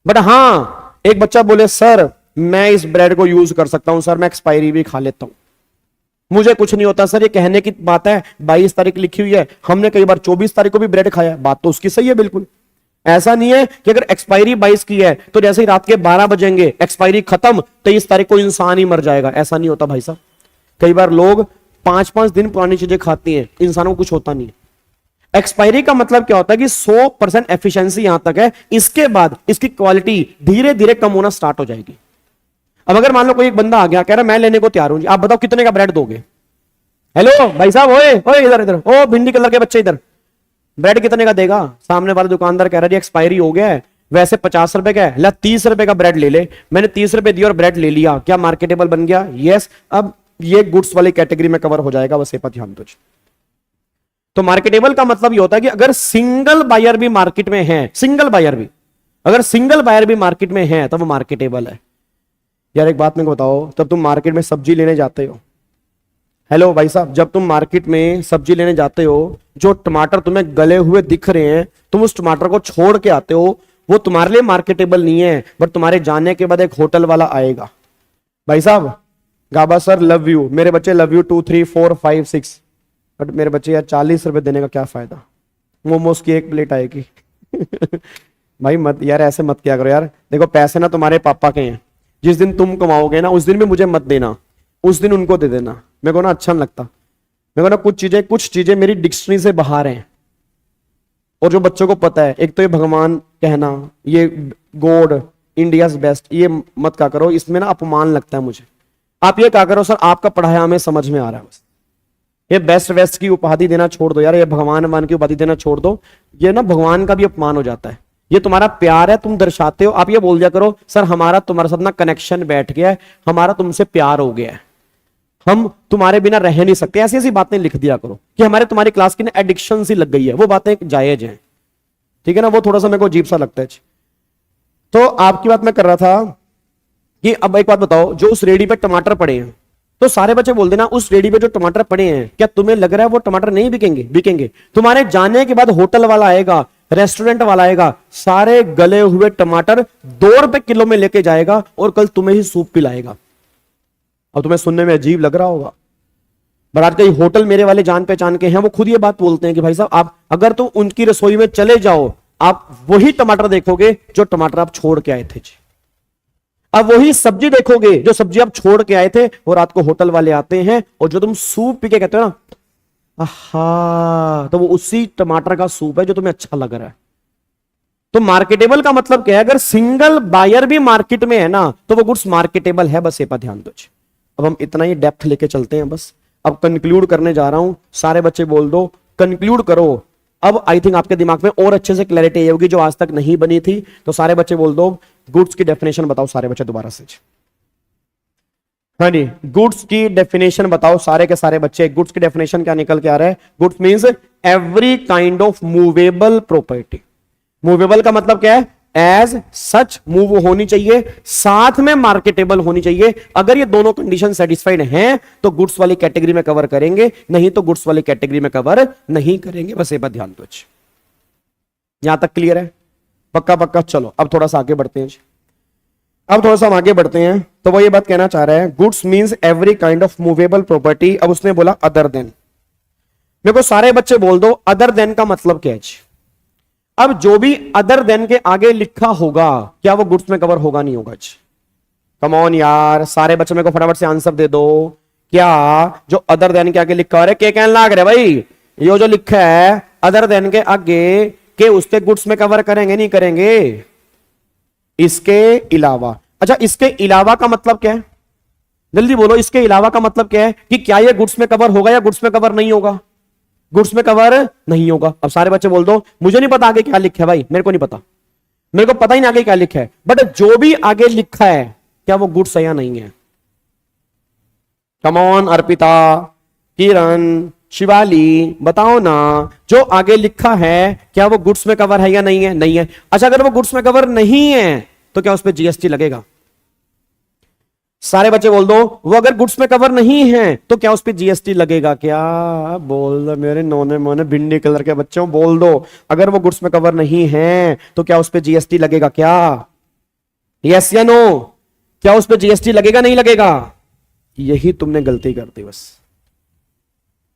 Speaker 2: बट हां, एक बच्चा बोले सर मैं इस ब्रेड को यूज कर सकता हूं सर, मैं एक्सपायरी भी खा लेता हूं, मुझे कुछ नहीं होता सर, ये कहने की बात है, 22 तारीख लिखी हुई है, हमने कई बार 24 तारीख को भी ब्रेड खाया, बात तो उसकी सही है बिल्कुल। ऐसा नहीं है कि अगर एक्सपायरी 22 की है तो जैसे ही रात के 12 बजेंगे एक्सपायरी खत्म 23 तारीख को इंसान ही मर जाएगा, ऐसा नहीं होता भाई साहब। कई बार लोग 5-5 दिन पुरानी चीजें खाती हैं, इंसानों को कुछ होता नहीं। एक्सपायरी का मतलब क्या होता है कि 100% एफिशिएंसी यहां तक है, इसके बाद इसकी क्वालिटी धीरे धीरे कम होना स्टार्ट हो जाएगी। अब अगर मान लो कोई एक बंदा आ गया कह रहा मैं लेने को तैयार हूं जी, आप बताओ कितने का ब्रेड दोगे? हेलो भाई साहब, ओए ओए इधर इधर, ओ भिंडी कलर के बच्चे इधर, ब्रेड कितने का देगा? सामने वाला दुकानदार कह रहा है एक्सपायरी हो गया है, वैसे 50 रुपए का है, ला 30 रुपए का ब्रेड ले ले। मैंने 30 रुपए दिया और ब्रेड ले लिया, क्या मार्केटेबल बन गया? यस। अब ये गुड्स वाली कैटेगरी में कवर हो जाएगा, बस ये पर ध्यान दो। तो मार्केटेबल का मतलब ये होता है कि अगर सिंगल बायर भी मार्केट में है, सिंगल बायर भी, अगर सिंगल बायर भी मार्केट में है तो वो मार्केटेबल है। यार एक बात मेरे को बताओ, जब तुम मार्केट में सब्जी लेने जाते हो, हेलो भाई साहब, जब तुम मार्केट में सब्जी लेने जाते हो, जो टमाटर तुम्हें गले हुए दिख रहे हैं, तुम उस टमाटर को छोड़ के आते हो, वो तुम्हारे लिए मार्केटेबल नहीं है, बट तुम्हारे जाने के बाद एक होटल वाला आएगा, भाई साहब गाबा सर लव यू, मेरे बच्चे लव यू 2 3 4 5 6, बट मेरे बच्चे यार 40 रुपए देने का क्या फायदा, मोमोज की एक प्लेट आएगी। भाई मत यार, ऐसे मत किया करो यार। देखो पैसे ना तुम्हारे पापा के हैं, जिस दिन तुम कमाओगे ना उस दिन भी मुझे मत देना, उस दिन उनको दे देना। मेरे को ना अच्छा नहीं लगता, मेरे को ना कुछ चीजें मेरी डिक्शनरी से बाहर हैं। और जो बच्चों को पता है, एक तो ये भगवान कहना, ये गॉड इंडियाज बेस्ट, ये मत क्या करो, इसमें ना अपमान लगता है मुझे। आप ये क्या करो सर, आपका पढ़ाया हमें समझ में आ रहा है, बस ये बेस्ट वेस्ट की उपाधि देना छोड़ दो यार, ये भगवान की उपाधि देना छोड़ दो, ये ना भगवान का भी अपमान हो जाता है। ये तुम्हारा प्यार है, तुम दर्शाते हो, आप ये बोल दिया करो सर हमारा तुम्हारे साथ ना कनेक्शन बैठ गया है, हमारा तुमसे प्यार हो गया है, हम तुम्हारे बिना रह नहीं सकते, ऐसी ऐसी बातें लिख दिया करो कि हमारे तुम्हारी क्लास की ना एडिक्शन सी लग गई है, वो बातें जायज हैं, ठीक है ना, वो थोड़ा सा मेरे को अजीब सा लगता है। तो आपकी बात मैं कर रहा था कि अब एक बात बताओ, जो उस रेडी पे टमाटर पड़े हैं, तो सारे बच्चे बोल देना उस रेडी पे जो टमाटर पड़े हैं, क्या तुम्हें लग रहा है वो टमाटर नहीं बिकेंगे? बिकेंगे। तुम्हारे जाने के बाद होटल वाला आएगा, रेस्टोरेंट वाला आएगा, सारे गले हुए टमाटर 2 रुपए किलो में लेके जाएगा और कल तुम्हें ही सूप पिलाएगा। अब तुम्हें सुनने में अजीब लग रहा होगा, बट आज कई होटल मेरे वाले जान पहचान के हैं, वो खुद ये बात बोलते हैं कि भाई साहब आप अगर तो उनकी रसोई में चले जाओ, आप वही टमाटर देखोगे जो टमाटर आप छोड़ के आए थे जी। अब वही सब्जी देखोगे जो सब्जी आप छोड़ के आए थे, और रात को होटल वाले आते हैं और जो तुम सूप पी के कहते हो ना, आहा, तो वो उसी टमाटर का सूप है जो तुम्हें अच्छा लग रहा है। तो मार्केटेबल का मतलब क्या है? अगर सिंगल बायर भी मार्केट में है ना तो वो गुड्स मार्केटेबल है, बस ये पर ध्यान दो। अब हम इतना ही डेप्थ लेके चलते हैं, बस अब कंक्लूड करने जा रहा हूं। सारे बच्चे बोल दो कंक्लूड करो। अब आई थिंक आपके दिमाग में और अच्छे से क्लैरिटी होगी जो आज तक नहीं बनी थी। तो सारे बच्चे बोल दो गुड्स की डेफिनेशन बताओ, सारे बच्चे दोबारा से। हाँ जी, गुड्स की डेफिनेशन बताओ सारे के सारे बच्चे। गुड्स की डेफिनेशन क्या निकल के आ रहा है? Goods means every kind of movable property. Movable का मतलब क्या है? एज सच मूव होनी चाहिए, साथ में मार्केटेबल होनी चाहिए। अगर ये दोनों कंडीशन सेटिस्फाइड हैं तो गुड्स वाली कैटेगरी में कवर करेंगे, नहीं तो गुड्स वाली कैटेगरी में कवर नहीं करेंगे। बस ये बात ध्यान दो। यहां तक क्लियर है? पक्का पक्का। चलो अब थोड़ा सा आगे बढ़ते हैं। अब थोड़ा सा हम आगे बढ़ते हैं। तो वो ये बात कहना चाह रहा है goods means every kind of movable property. अब उसने बोला अदर देन। मेरे को सारे बच्चे बोल दो अदर देन का मतलब क्या है? अब जो भी अदर देन के आगे लिखा होगा क्या वो गुड्स में कवर होगा नहीं होगा? कम ऑन यार, सारे बच्चे मेरे को फटाफट से आंसर दे दो। क्या जो अदर देन के आगे लिखा हो रहा है, क्या कहने लग रहा है भाई? ये जो लिखा है अदर देन के आगे के उसके गुड्स में कवर करेंगे नहीं करेंगे? इसके अलावा। अच्छा, इसके अलावा का मतलब क्या है? जल्दी बोलो, इसके अलावा का मतलब क्या है? कि क्या ये गुड्स में कवर होगा या गुड्स में कवर नहीं होगा? गुड्स में कवर नहीं होगा। अब सारे बच्चे बोल दो मुझे नहीं पता आगे क्या लिखा है भाई, मेरे को नहीं पता, मेरे को पता ही नहीं आगे क्या लिखा है। बट जो भी आगे लिखा है क्या वो गुड्स है या नहीं है? कम ऑन अर्पिता, किरण, शिवाली बताओ ना, जो आगे लिखा है क्या वो गुड्स में कवर है या नहीं है? नहीं है। अच्छा, अगर वो गुड्स में कवर नहीं है तो क्या उस पर जीएसटी लगेगा? सारे बच्चे बोल दो, वो अगर गुड्स में कवर नहीं है तो क्या उस पर जीएसटी लगेगा? क्या बोल दो मेरे नौने मोने भिंडी कलर के बच्चों, बोल दो, अगर वो गुड्स में कवर नहीं है तो क्या उस पर जीएसटी लगेगा? क्या यस या नो? क्या उस पर जीएसटी लगेगा नहीं लगेगा? यही तुमने गलती कर दी, बस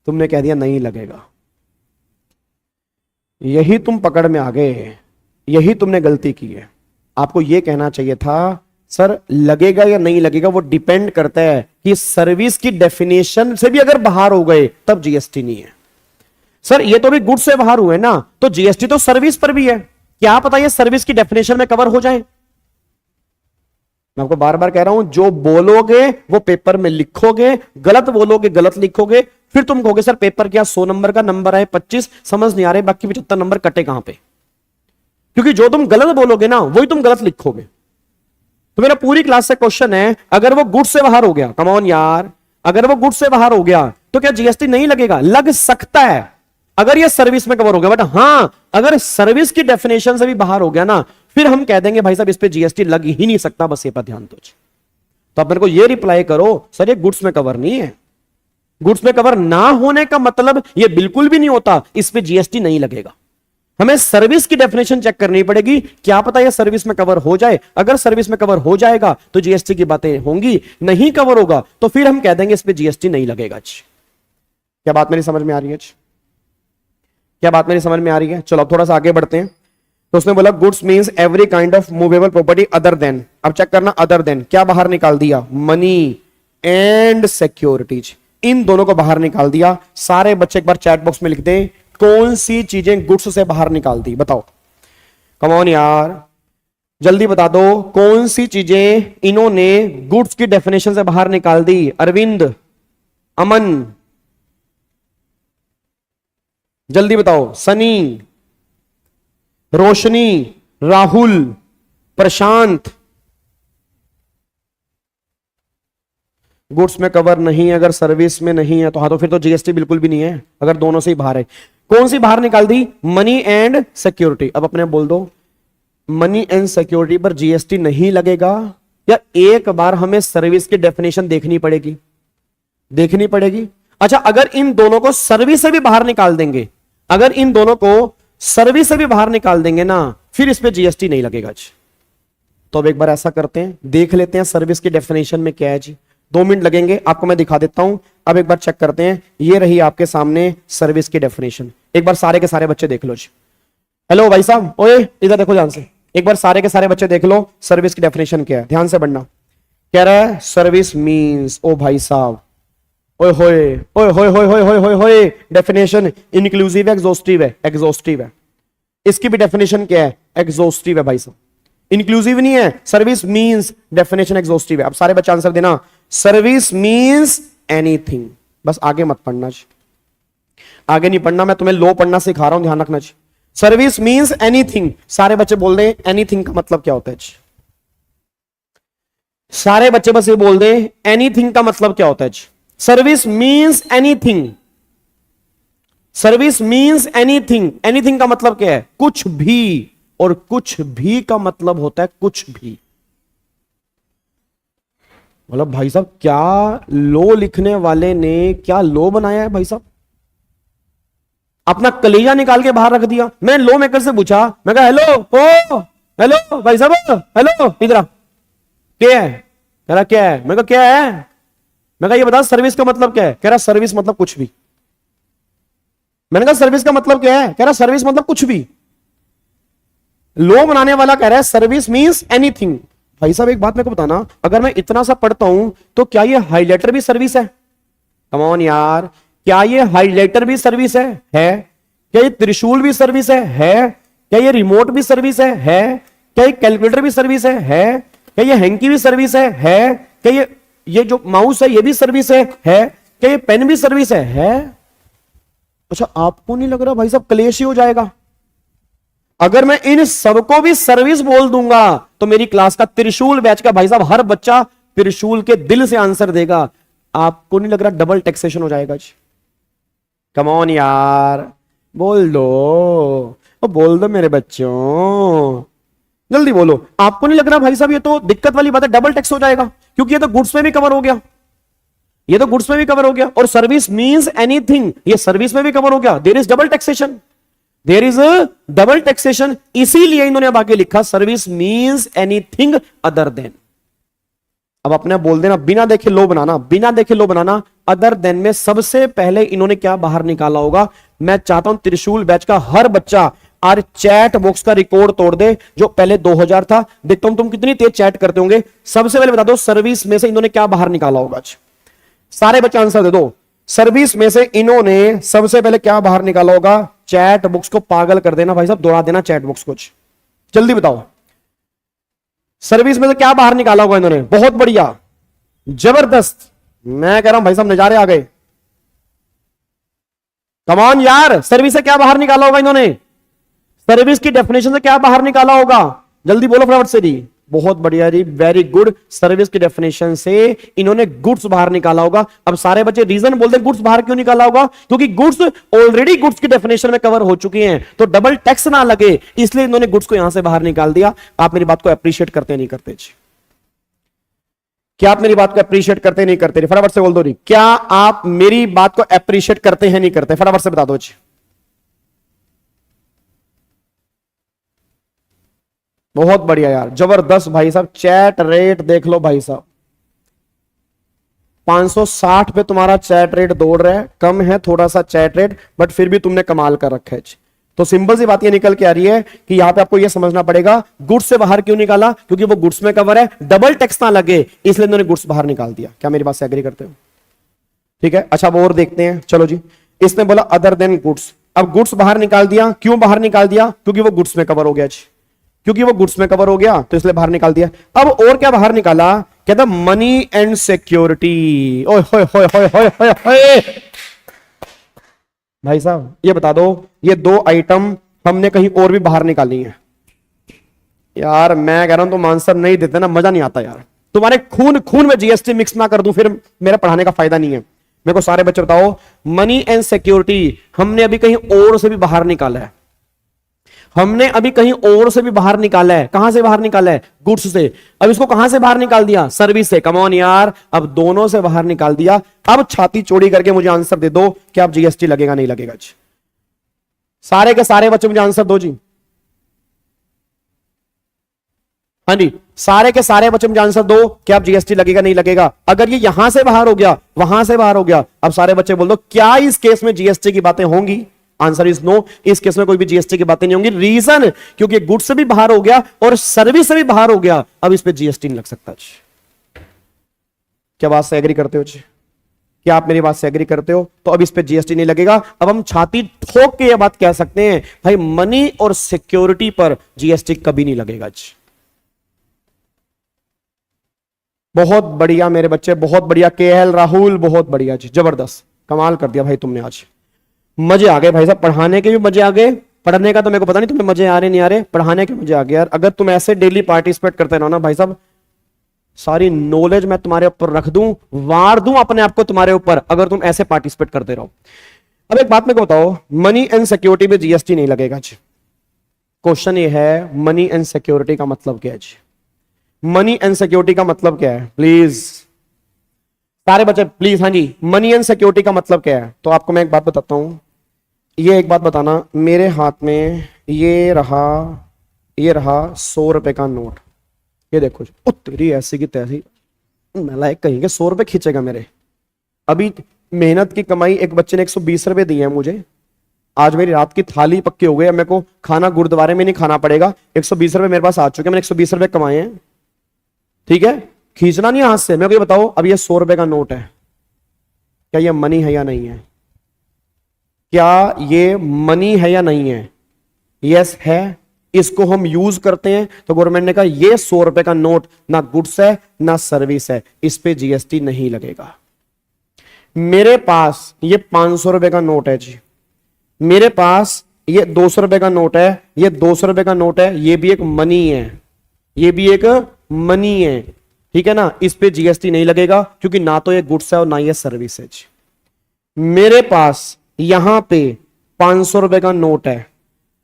Speaker 2: तुमने कह दिया नहीं लगेगा, यही तुम पकड़ में आ गए, यही तुमने गलती की है। आपको यह कहना चाहिए था सर लगेगा या नहीं लगेगा वो डिपेंड करता है कि सर्विस की डेफिनेशन से भी अगर बाहर हो गए तब जीएसटी नहीं है। सर ये तो भी गुड्स से बाहर हुए ना, तो जीएसटी तो सर्विस पर भी है, क्या पता ये सर्विस की डेफिनेशन में कवर हो जाए। मैं आपको बार बार कह रहा हूं, जो बोलोगे वो पेपर में लिखोगे, गलत बोलोगे गलत लिखोगे, फिर तुम कहोगे सर पेपर क्या 100 नंबर का नंबर है 25 समझ नहीं आ रहे, बाकी 75 नंबर कटे कहां पे? क्योंकि जो तुम गलत बोलोगे ना वही तुम गलत लिखोगे। तो मेरा पूरी क्लास से क्वेश्चन है, अगर वो गुड्स से बाहर हो गया, कम ऑन यार, अगर वो गुड्स से बाहर हो गया तो क्या जीएसटी नहीं लगेगा? लग सकता है अगर ये सर्विस में कवर हो गया, बट हां अगर सर्विस की डेफिनेशन से भी बाहर हो गया ना, फिर हम कह देंगे भाई साहब इस पे जीएसटी लग ही नहीं सकता, बस ये पर ध्यान दो। तो आप मेरे को ये रिप्लाई करो सर ये गुड्स में कवर नहीं है। गुड्स में कवर ना होने का मतलब ये बिल्कुल भी नहीं होता इस पे जीएसटी नहीं लगेगा। हमें सर्विस की डेफिनेशन चेक करनी पड़ेगी, क्या पता यह सर्विस में कवर हो जाए। अगर सर्विस में कवर हो जाएगा तो जीएसटी की बातें होंगी, नहीं कवर होगा तो फिर हम कह देंगे इस पे जीएसटी नहीं लगेगा। क्या बात मेरी समझ में आ रही है? क्या बात मेरी समझ में आ रही है? चलो अब थोड़ा सा आगे बढ़ते हैं। तो उसने बोला goods means every kind of movable property other than, अब चेक करना अदर देन क्या बाहर निकाल दिया? मनी एंड सिक्योरिटीज, इन दोनों को बाहर निकाल दिया। सारे बच्चे एक बार चैट बॉक्स में लिख दें कौन सी चीजें गुड्स से बाहर निकाल दी, बताओ कम ऑन यार, जल्दी बता दो कौन सी चीजें इन्होंने गुड्स की डेफिनेशन से बाहर निकाल दी। अरविंद, अमन, जल्दी बताओ। सनी, रोशनी, राहुल, प्रशांत। गुड्स में कवर नहीं है, अगर सर्विस में नहीं है तो हाँ, तो फिर तो जीएसटी बिल्कुल भी नहीं है अगर दोनों से ही बाहर है। कौन सी बाहर निकाल दी? Money and security. अब अपने बोल दो मनी एंड सिक्योरिटी पर जीएसटी नहीं लगेगा, या एक बार हमें सर्विस की डेफिनेशन देखनी पड़ेगी? देखनी पड़ेगी। अच्छा, अगर इन दोनों को सर्विस से भी बाहर निकाल देंगे, अगर इन दोनों को सर्विस से भी बाहर निकाल देंगे ना, फिर इस पे जीएसटी नहीं लगेगा जी। तो अब एक बार ऐसा करते हैं, देख लेते हैं सर्विस की डेफिनेशन में क्या है जी। 2 मिनट लगेंगे, आपको मैं दिखा देता हूं। अब एक बार चेक करते हैं, ये रही आपके सामने सर्विस की डेफिनेशन। एक बार सारे के सारे बच्चे देख लो जी। हेलो भाई साहब, ओए इधर देखो ध्यान से, एक बार सारे के सारे बच्चे देख लो सर्विस की डेफिनेशन क्या है, ध्यान से पढ़ना। कह रहा है सर्विस मींस, ओ भाई साहब, ओए होए ओए होए होए होए होए होए होए, डेफिनेशन इंक्लूसिव है एग्जॉस्टिव है? एग्जॉस्टिव है। इसकी भी डेफिनेशन क्या है? एग्जॉस्टिव है भाई साहब, इंक्लूसिव नहीं है। सर्विस मींस डेफिनेशन एग्जॉस्टिव है। अब सारे बच्चे आंसर देना, सर्विस मींस एनीथिंग। बस आगे मत पढ़ना जी, आगे नहीं पढ़ना, मैं तुम्हें लो पढ़ना सिखा रहा हूं, ध्यान रखना जी। Service means anything. सारे बच्चे बोल दें एनीथिंग का मतलब क्या होता है जी। सारे बच्चे बस ये बोल दें एनीथिंग का मतलब क्या होता है जी। Service means anything, service means anything. Anything का मतलब क्या है? कुछ भी, और कुछ भी का मतलब होता है कुछ भी। मतलब भाई साहब क्या लो लिखने वाले ने क्या लो बनाया है भाई साहब, अपना कलेजा निकाल के बाहर रख दिया। मैं लो मेकर से पूछा, मैं कहा हेलो, ओ हेलो भाई साहब, हेलो इधर क्या है? कह रहा क्या है? मैं कहा क्या है? मैं कहा ये बता सर्विस का मतलब क्या है? कह रहा सर्विस मतलब कुछ भी। मैंने कहा सर्विस का मतलब क्या है? कह रहा सर्विस मतलब कुछ भी। लो बनाने वाला कह रहा है सर्विस मींस एनीथिंग। भाई साहब एक बात मेरे को बताना, अगर मैं इतना सा पढ़ता हूं तो क्या ये हाइलाइटर भी सर्विस है? कम ऑन यार, क्या ये हाइलाइटर भी सर्विस है? क्या ये त्रिशूल भी सर्विस है? क्या ये रिमोट भी सर्विस है? क्या ये कैलकुलेटर भी सर्विस है? क्या ये हैंकी भी सर्विस है? क्या ये जो माउस है ये भी सर्विस है? क्या ये पेन भी सर्विस है? अच्छा आपको नहीं लग रहा भाई साहब क्लेश ही हो जाएगा? अगर मैं इन सबको भी सर्विस बोल दूंगा तो मेरी क्लास का त्रिशूल बैच का भाई साहब हर बच्चा त्रिशूल के दिल से आंसर देगा। आपको नहीं लग रहा डबल टैक्सेशन हो जाएगा जी? कम ऑन यार, बोल दो, ओ बोल दो मेरे बच्चों, जल्दी बोलो। आपको नहीं लग रहा भाई साहब ये तो दिक्कत वाली बात है, डबल टैक्स हो जाएगा, क्योंकि ये तो गुड्स में भी कवर हो गया, ये तो गुड्स में भी कवर हो गया, और सर्विस मींस एनीथिंग, ये सर्विस में भी कवर हो गया। There is double taxation, there is a double taxation, इसीलिए इन्होंने अब आगे लिखा service means anything other than. अब अपने बोल देना, बिना देखे लो बनाना, बिना देखे लो बनाना। अदर देन में सबसे पहले इन्होंने क्या बाहर निकाला होगा? मैं चाहता हूं त्रिशूल बैच का हर बच्चा और चैट बॉक्स का रिकॉर्ड तोड़ दे, जो पहले 2000 था। देखता हूं तुम कितनी तेज चैट करते होंगे। सबसे पहले बता दो सर्विस में से इन्होंने क्या बाहर निकाला होगा? सारे बच्चे आंसर दे दो। सर्विस में से इन्होंने सबसे पहले क्या बाहर निकाला होगा? चैट बॉक्स को पागल कर देना भाई साहब, दौड़ा देना चैट बॉक्स को, जल्दी बताओ। सर्विस में से क्या बाहर निकाला होगा इन्होंने? बहुत बढ़िया, जबरदस्त, मैं कह रहा हूं भाई साहब नजारे आ गए। कम ऑन यार, सर्विस से क्या बाहर निकाला होगा इन्होंने? सर्विस की डेफिनेशन से क्या बाहर निकाला होगा? जल्दी बोलो फटाफट से जी। बहुत बढ़िया जी, वेरी गुड। सर्विस की डेफिनेशन से इन्होंने गुड्स बाहर निकाला होगा। अब सारे बच्चे रीजन बोलते हैं गुड्स बाहर क्यों निकाला होगा? क्योंकि गुड्स ऑलरेडी गुड्स की डेफिनेशन में कवर हो चुकी हैं, तो डबल टैक्स ना लगे, इसलिए इन्होंने गुड्स को यहां से बाहर निकाल दिया। आप मेरी बात को अप्रिशिएट करते नहीं करते जी? क्या आप मेरी बात को अप्रिशिएट करते नहीं करते? फटाफट से बोल दो जी, क्या आप मेरी बात को अप्रिशिएट करते हैं नहीं करते? फटाफट से बता दो जी। बहुत बढ़िया यार, जबरदस्त भाई साहब। चैट रेट देख लो भाई साहब, 560 पे तुम्हारा चैट रेट दौड़ रहा है। कम है थोड़ा सा चैट रेट, बट फिर भी तुमने कमाल कर रखा है। तो सिंपल सी बात ये निकल के आ रही है कि यहां पे आपको ये समझना पड़ेगा गुड्स से बाहर क्यों निकाला, क्योंकि वो गुड्स में कवर है, डबल टैक्स ना लगे, इसलिए इन्होंने गुड्स बाहर निकाल दिया। क्या मेरी बात से एग्री करते हो? ठीक है, अच्छा वो और देखते हैं। चलो जी, इसने बोला अदर देन गुड्स। अब गुड्स बाहर निकाल दिया, क्यों बाहर निकाल दिया? क्योंकि वो गुड्स में कवर हो गया जी, क्योंकि वो गुड्स में कवर हो गया तो इसलिए बाहर निकाल दिया। अब और क्या बाहर निकाला? कहता मनी एंड सिक्योरिटी। ओए होए होए होए होए होए होए। भाई साहब ये बता दो, ये दो आइटम हमने कहीं और भी बाहर निकाली है? यार मैं कह रहा हूं तुम आंसर नहीं देते ना, मजा नहीं आता यार। तुम्हारे खून खून में जीएसटी मिक्स ना कर दूं, फिर मेरा पढ़ाने का फायदा नहीं है। मेरे को सारे बच्चे बताओ, मनी एंड सिक्योरिटी हमने अभी कहीं और से भी बाहर निकाला है, हमने अभी कहीं और से भी बाहर निकाला है। कहां से बाहर निकाला है? गुड्स से। अब इसको कहां से बाहर निकाल दिया? सर्विस से। कम ऑन यार, अब दोनों से बाहर निकाल दिया। अब छाती चौड़ी करके मुझे आंसर दे दो कि आप जीएसटी लगेगा नहीं लगेगा जी? सारे के सारे बच्चे मुझे आंसर दो जी। हाँ जी, सारे के सारे बच्चे मुझे आंसर दो कि आप जीएसटी लगेगा नहीं लगेगा। अगर ये यहां से बाहर हो गया, वहां से बाहर हो गया, अब सारे बच्चे बोल दो क्या इस केस में जीएसटी की बातें होंगी? आंसर इज नो, इस केस में कोई भी जीएसटी की बातें नहीं होंगी। रीजन, क्योंकि गुड्स से भी बाहर हो गया और सर्विस से भी बाहर हो गया, अब इस पे जीएसटी नहीं लग सकता। क्या बात से एग्री करते हो जी? क्या आप मेरी बात से एग्री करते हो? तो अब इस पे जीएसटी नहीं लगेगा। अब हम छाती ठोक के यह बात कह सकते हैं भाई मनी और सिक्योरिटी पर जीएसटी कभी नहीं लगेगा जी। बहुत बढ़िया मेरे बच्चे, बहुत बढ़िया। केएल राहुल बहुत बढ़िया जी, जबरदस्त, कमाल कर दिया भाई तुमने आज। मजे आ गए भाई साहब, पढ़ाने के भी मजे आ गए। पढ़ने का तो मेरे को पता नहीं तुम्हें मजे आ रहे नहीं आ रहे, पढ़ाने के मजे आ गए यार। अगर तुम ऐसे डेली पार्टिसिपेट करते रहो ना भाई साहब, सारी नॉलेज मैं तुम्हारे ऊपर रख दूं, वार दूं अपने आप को तुम्हारे ऊपर, अगर तुम ऐसे पार्टिसिपेट करते रहो। अब एक बात मेरे को बताओ, मनी एंड सिक्योरिटी पे जीएसटी नहीं लगेगा जी। क्वेश्चन ये है मनी एंड सिक्योरिटी का मतलब क्या है जी? मनी एंड सिक्योरिटी का मतलब क्या है? प्लीज सारे बच्चे प्लीज। हाँ जी, मनी एंड सिक्योरिटी का मतलब क्या है? तो आपको मैं एक बात बताता हूं। ये एक बात बताना, मेरे हाथ में ये रहा 100 रुपए का नोट। ये देखो, तेरी ऐसी की तैसी, मैं लायक कहीं के 100 रुपए खींचेगा मेरे। अभी मेहनत की कमाई एक बच्चे ने 120 रुपए दिए हैं मुझे। आज मेरी रात की थाली पक्की हो गई, अब मेरे को खाना गुरुद्वारे में नहीं खाना पड़ेगा। 120 रुपए मेरे पास आ चुके हैं, मैंने 120 रुपए कमाए हैं। ठीक है, खींचना नहीं हाथ से। मेरे को ये बताओ, अब ये 100 रुपए का नोट है, क्या ये मनी है या नहीं है? क्या ये मनी है या नहीं है? यस है। इसको हम यूज करते हैं, तो गवर्नमेंट ने कहा ये 100 रुपए का नोट ना गुड्स है ना सर्विस है, इस पे जीएसटी नहीं लगेगा। मेरे पास ये 500 रुपए का नोट है जी, मेरे पास ये 200 रुपए का नोट है, ये 200 रुपए का नोट है, ये भी एक मनी है, ये भी एक मनी है। ठीक है ना, इस पे जीएसटी नहीं लगेगा, क्योंकि ना तो ये गुड्स है और ना ये सर्विस है जी। मेरे पास यहां पे 500 रुपए का नोट है।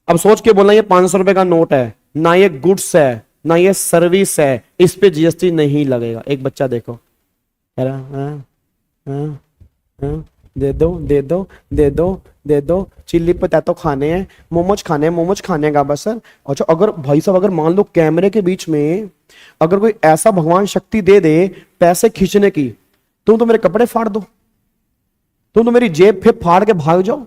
Speaker 2: अब सोच के बोलना ये 500 रुपए का नोट है, ना ये गुड्स है ना ये सर्विस है, इस पे जीएसटी नहीं लगेगा। एक बच्चा देखो कह रहा दे दो दे दो दे दो दे दो, चिल्ली पोटैटो खाने हैं, मोमोज खाने हैं, मोमोज खाने हैं गाबा सर। अच्छा अगर भाई साहब अगर मान लो कैमरे के बीच में अगर कोई ऐसा भगवान शक्ति दे दे पैसे खींचने की, तुम तो मेरे कपड़े फाड़ दो, तुम तो मेरी जेब फिर फाड़ के भाग जाओ।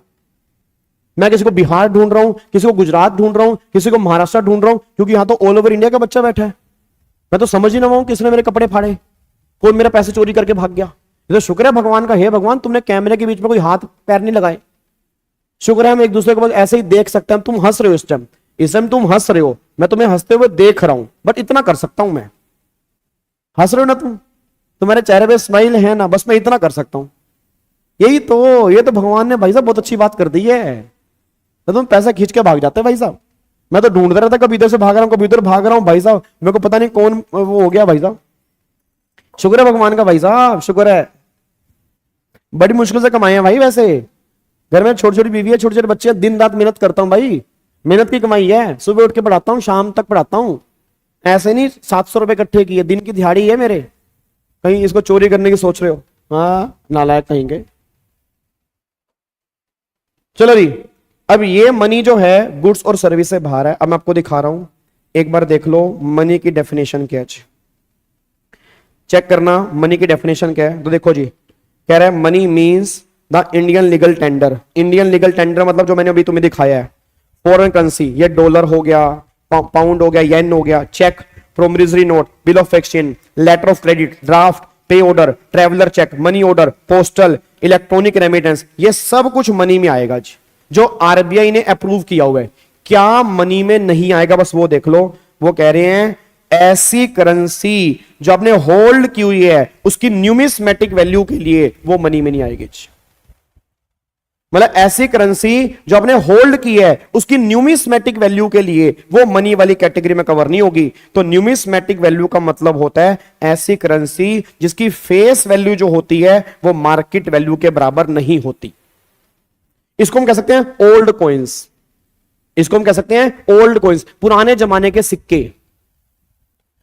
Speaker 2: मैं किसी को बिहार ढूंढ रहा हूं, किसी को गुजरात ढूंढ रहा हूं, किसी को महाराष्ट्र ढूंढ रहा हूं, क्योंकि यहां तो ऑल ओवर इंडिया का बच्चा बैठा है। मैं तो समझ ही ना पाऊं किसने मेरे कपड़े फाड़े, कौन मेरा पैसे चोरी करके भाग गया। ये तो शुक्र है भगवान का, हे भगवान तुमने कैमरे के बीच में कोई हाथ पैर नहीं लगाए। शुक्र है हम एक दूसरे को बस ऐसे ही देख सकते हैं। तुम हंस रहे हो इस टाइम तुम हंस रहे हो, मैं तुम्हें हंसते हुए देख रहा हूं, बट इतना कर सकता हूं मैं। हंस रहे हो ना तुम, तुम्हारे चेहरे पे स्माइल है ना, बस मैं इतना कर सकता हूं। यही तो, ये तो भगवान ने भाई साहब बहुत अच्छी बात कर दी है। तो तुम पैसा खींच के भाग जाते भाई साहब। मैं तो ढूंढता रहता, कभी इधर से भाग रहा हूं कभी उधर भाग रहा हूं भाई साहब, मेरे को पता नहीं कौन वो हो गया भाई साहब। शुक्र है भगवान का भाई साहब, शुक्र है। बड़ी मुश्किल से कमाए हैं भाई। वैसे घर में छोटी छोटी बीवी है, छोटे छोटे बच्चे, दिन रात मेहनत करता हूं भाई, मेहनत की कमाई है। सुबह उठ के पढ़ाता हूं, शाम तक पढ़ाता हूं। ऐसे नहीं 700 रुपए इकट्ठे किए, दिन की दिहाड़ी है मेरे। कहीं इसको चोरी करने की सोच रहे हो? हाँ नालायक कहेंगे। चलो जी, अब ये मनी जो है गुड्स और सर्विस से बाहर है। अब मैं आपको दिखा रहा हूं, एक बार देख लो मनी की डेफिनेशन क्या है। चेक करना मनी की डेफिनेशन क्या है। तो देखो जी, कह रहा है money means the Indian legal tender. Indian legal tender मतलब जो मैंने अभी तुम्हें दिखाया है, फॉरेन करेंसी, ये डॉलर हो गया, पाउंड हो गया, येन हो गया, cheque, promissory note, bill of exchange, letter of credit, draft, pay order, traveller cheque, money order, postal, electronic remittance, ये सब कुछ मनी में आएगा जो आरबीआई ने अप्रूव किया हुआ है। क्या मनी में नहीं आएगा, बस वो देख लो। वो कह रहे हैं ऐसी करेंसी जो आपने होल्ड की हुई है उसकी न्यूमिस्मेटिक वैल्यू के लिए वो मनी में नहीं आएगी। मतलब ऐसी करेंसी जो आपने होल्ड की है उसकी न्यूमिस्मेटिक वैल्यू के लिए वो मनी वाली कैटेगरी में कवर नहीं होगी। तो न्यूमिस्मेटिक वैल्यू का मतलब होता है ऐसी करेंसी जिसकी फेस वैल्यू जो होती है वो मार्केट वैल्यू के बराबर नहीं होती। इसको हम कह सकते हैं ओल्ड कॉइन्स। इसको हम कह सकते हैं ओल्ड कॉइन्स, पुराने जमाने के सिक्के।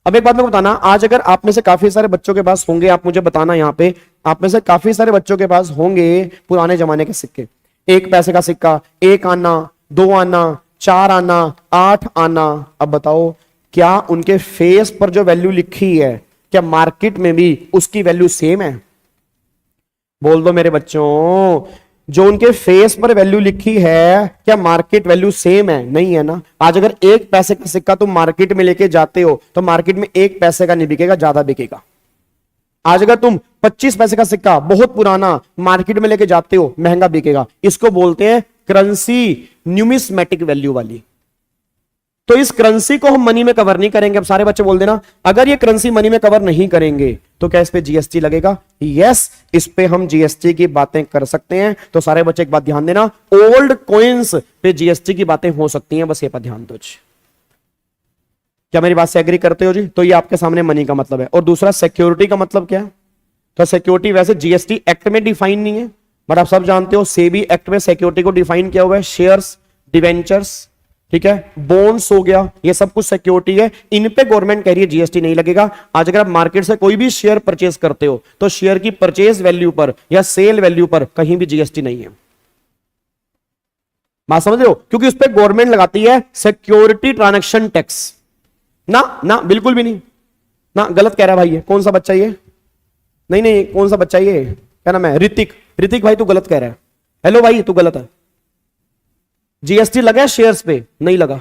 Speaker 2: अब एक बात मैं बताना, आज अगर आप में से काफी सारे बच्चों के पास होंगे, आप मुझे बताना यहां पे, आप में से काफी सारे बच्चों के पास होंगे पुराने जमाने के सिक्के। 1 पैसे का सिक्का, 1 आना, 2 आना, 4 आना, 8 आना। अब बताओ क्या उनके फेस पर जो वैल्यू लिखी है क्या मार्केट में भी उसकी वैल्यू सेम है? बोल दो मेरे बच्चों, जो उनके फेस पर वैल्यू लिखी है क्या मार्केट वैल्यू सेम है? नहीं है ना। आज अगर 1 पैसे का सिक्का तुम मार्केट में लेके जाते हो तो मार्केट में 1 पैसे का नहीं बिकेगा, ज्यादा बिकेगा। आज अगर तुम 25 पैसे का सिक्का बहुत पुराना मार्केट में लेके जाते हो, महंगा बिकेगा। इसको बोलते हैं करेंसी न्यूमिस्मेटिक वैल्यू वाली। तो इस करेंसी को हम मनी में कवर नहीं करेंगे। अब सारे बच्चे बोल देना, अगर ये करेंसी मनी में कवर नहीं करेंगे तो क्या इस पे जीएसटी लगेगा? यस, इस पे हम जीएसटी की बातें कर सकते हैं। तो सारे बच्चे एक बात ध्यान देना, ओल्ड कॉइन्स पे जीएसटी की बातें हो सकती हैं, बस ये पर ध्यान दो। क्या मेरी बात से एग्री करते हो जी? तो ये आपके सामने मनी का मतलब है। और दूसरा सिक्योरिटी का मतलब क्या है? तो सिक्योरिटी वैसे जीएसटी एक्ट में डिफाइन नहीं है, बट आप सब जानते हो सेबी एक्ट में सिक्योरिटी को डिफाइन किया हुआ है। शेयर्स, डिवेंचर्स, ठीक है, बॉन्ड्स हो गया, ये सब कुछ सिक्योरिटी है। इन पे गवर्नमेंट कह रही है जीएसटी नहीं लगेगा। आज अगर आप मार्केट से कोई भी शेयर परचेज करते हो तो शेयर की परचेज वैल्यू पर या सेल वैल्यू पर कहीं भी जीएसटी नहीं है। बात समझ रहे हो? क्योंकि उस पर गवर्नमेंट लगाती है सिक्योरिटी ट्रांजैक्शन टैक्स। ना ना बिल्कुल भी नहीं ना, गलत कह रहा है भाई। ये कौन सा बच्चा ये? नहीं नहीं, कौन सा बच्चा ये? क्या नाम है? ऋतिक। ऋतिक भाई तू गलत कह रहा है। हेलो भाई तू गलत है। जीएसटी लगा है शेयर्स पे? नहीं लगा।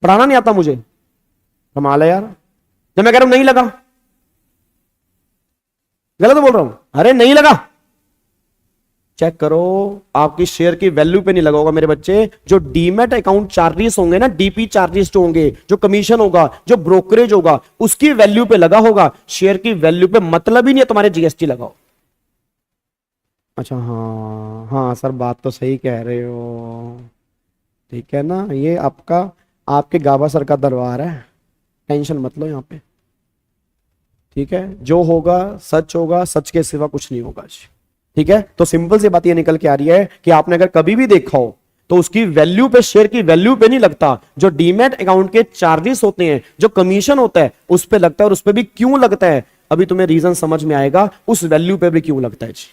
Speaker 2: पढ़ाना नहीं आता मुझे? कमाल है यार। जब मैं कह रहा हूं नहीं लगा, गलत बोल रहा हूं? अरे नहीं लगा, चेक करो। आपकी शेयर की वैल्यू पे नहीं लगा होगा मेरे बच्चे। जो डीमैट अकाउंट चार्जेस होंगे ना, डीपी चार्जेस जो होंगे, जो कमीशन होगा, जो ब्रोकरेज होगा, उसकी वैल्यू पे लगा होगा। शेयर की वैल्यू पे मतलब ही नहीं है तुम्हारे जीएसटी लगाओ। अच्छा हाँ हाँ सर, बात तो सही कह रहे हो। ठीक है ना, ये आपका आपके गाबा सर का दरबार है, टेंशन मत लो यहाँ पे। ठीक है, जो होगा सच होगा, सच के सिवा कुछ नहीं होगा। ठीक है, तो सिंपल सी बात ये निकल के आ रही है कि आपने अगर कभी भी देखा हो तो उसकी वैल्यू पे, शेयर की वैल्यू पे नहीं लगता, जो डीमैट अकाउंट के चार्जेस होते हैं, जो कमीशन होता है उस पे लगता है। और उस पे भी क्यों लगता है, अभी तुम्हें रीजन समझ में आएगा, उस वैल्यू पे भी क्यों लगता है जी।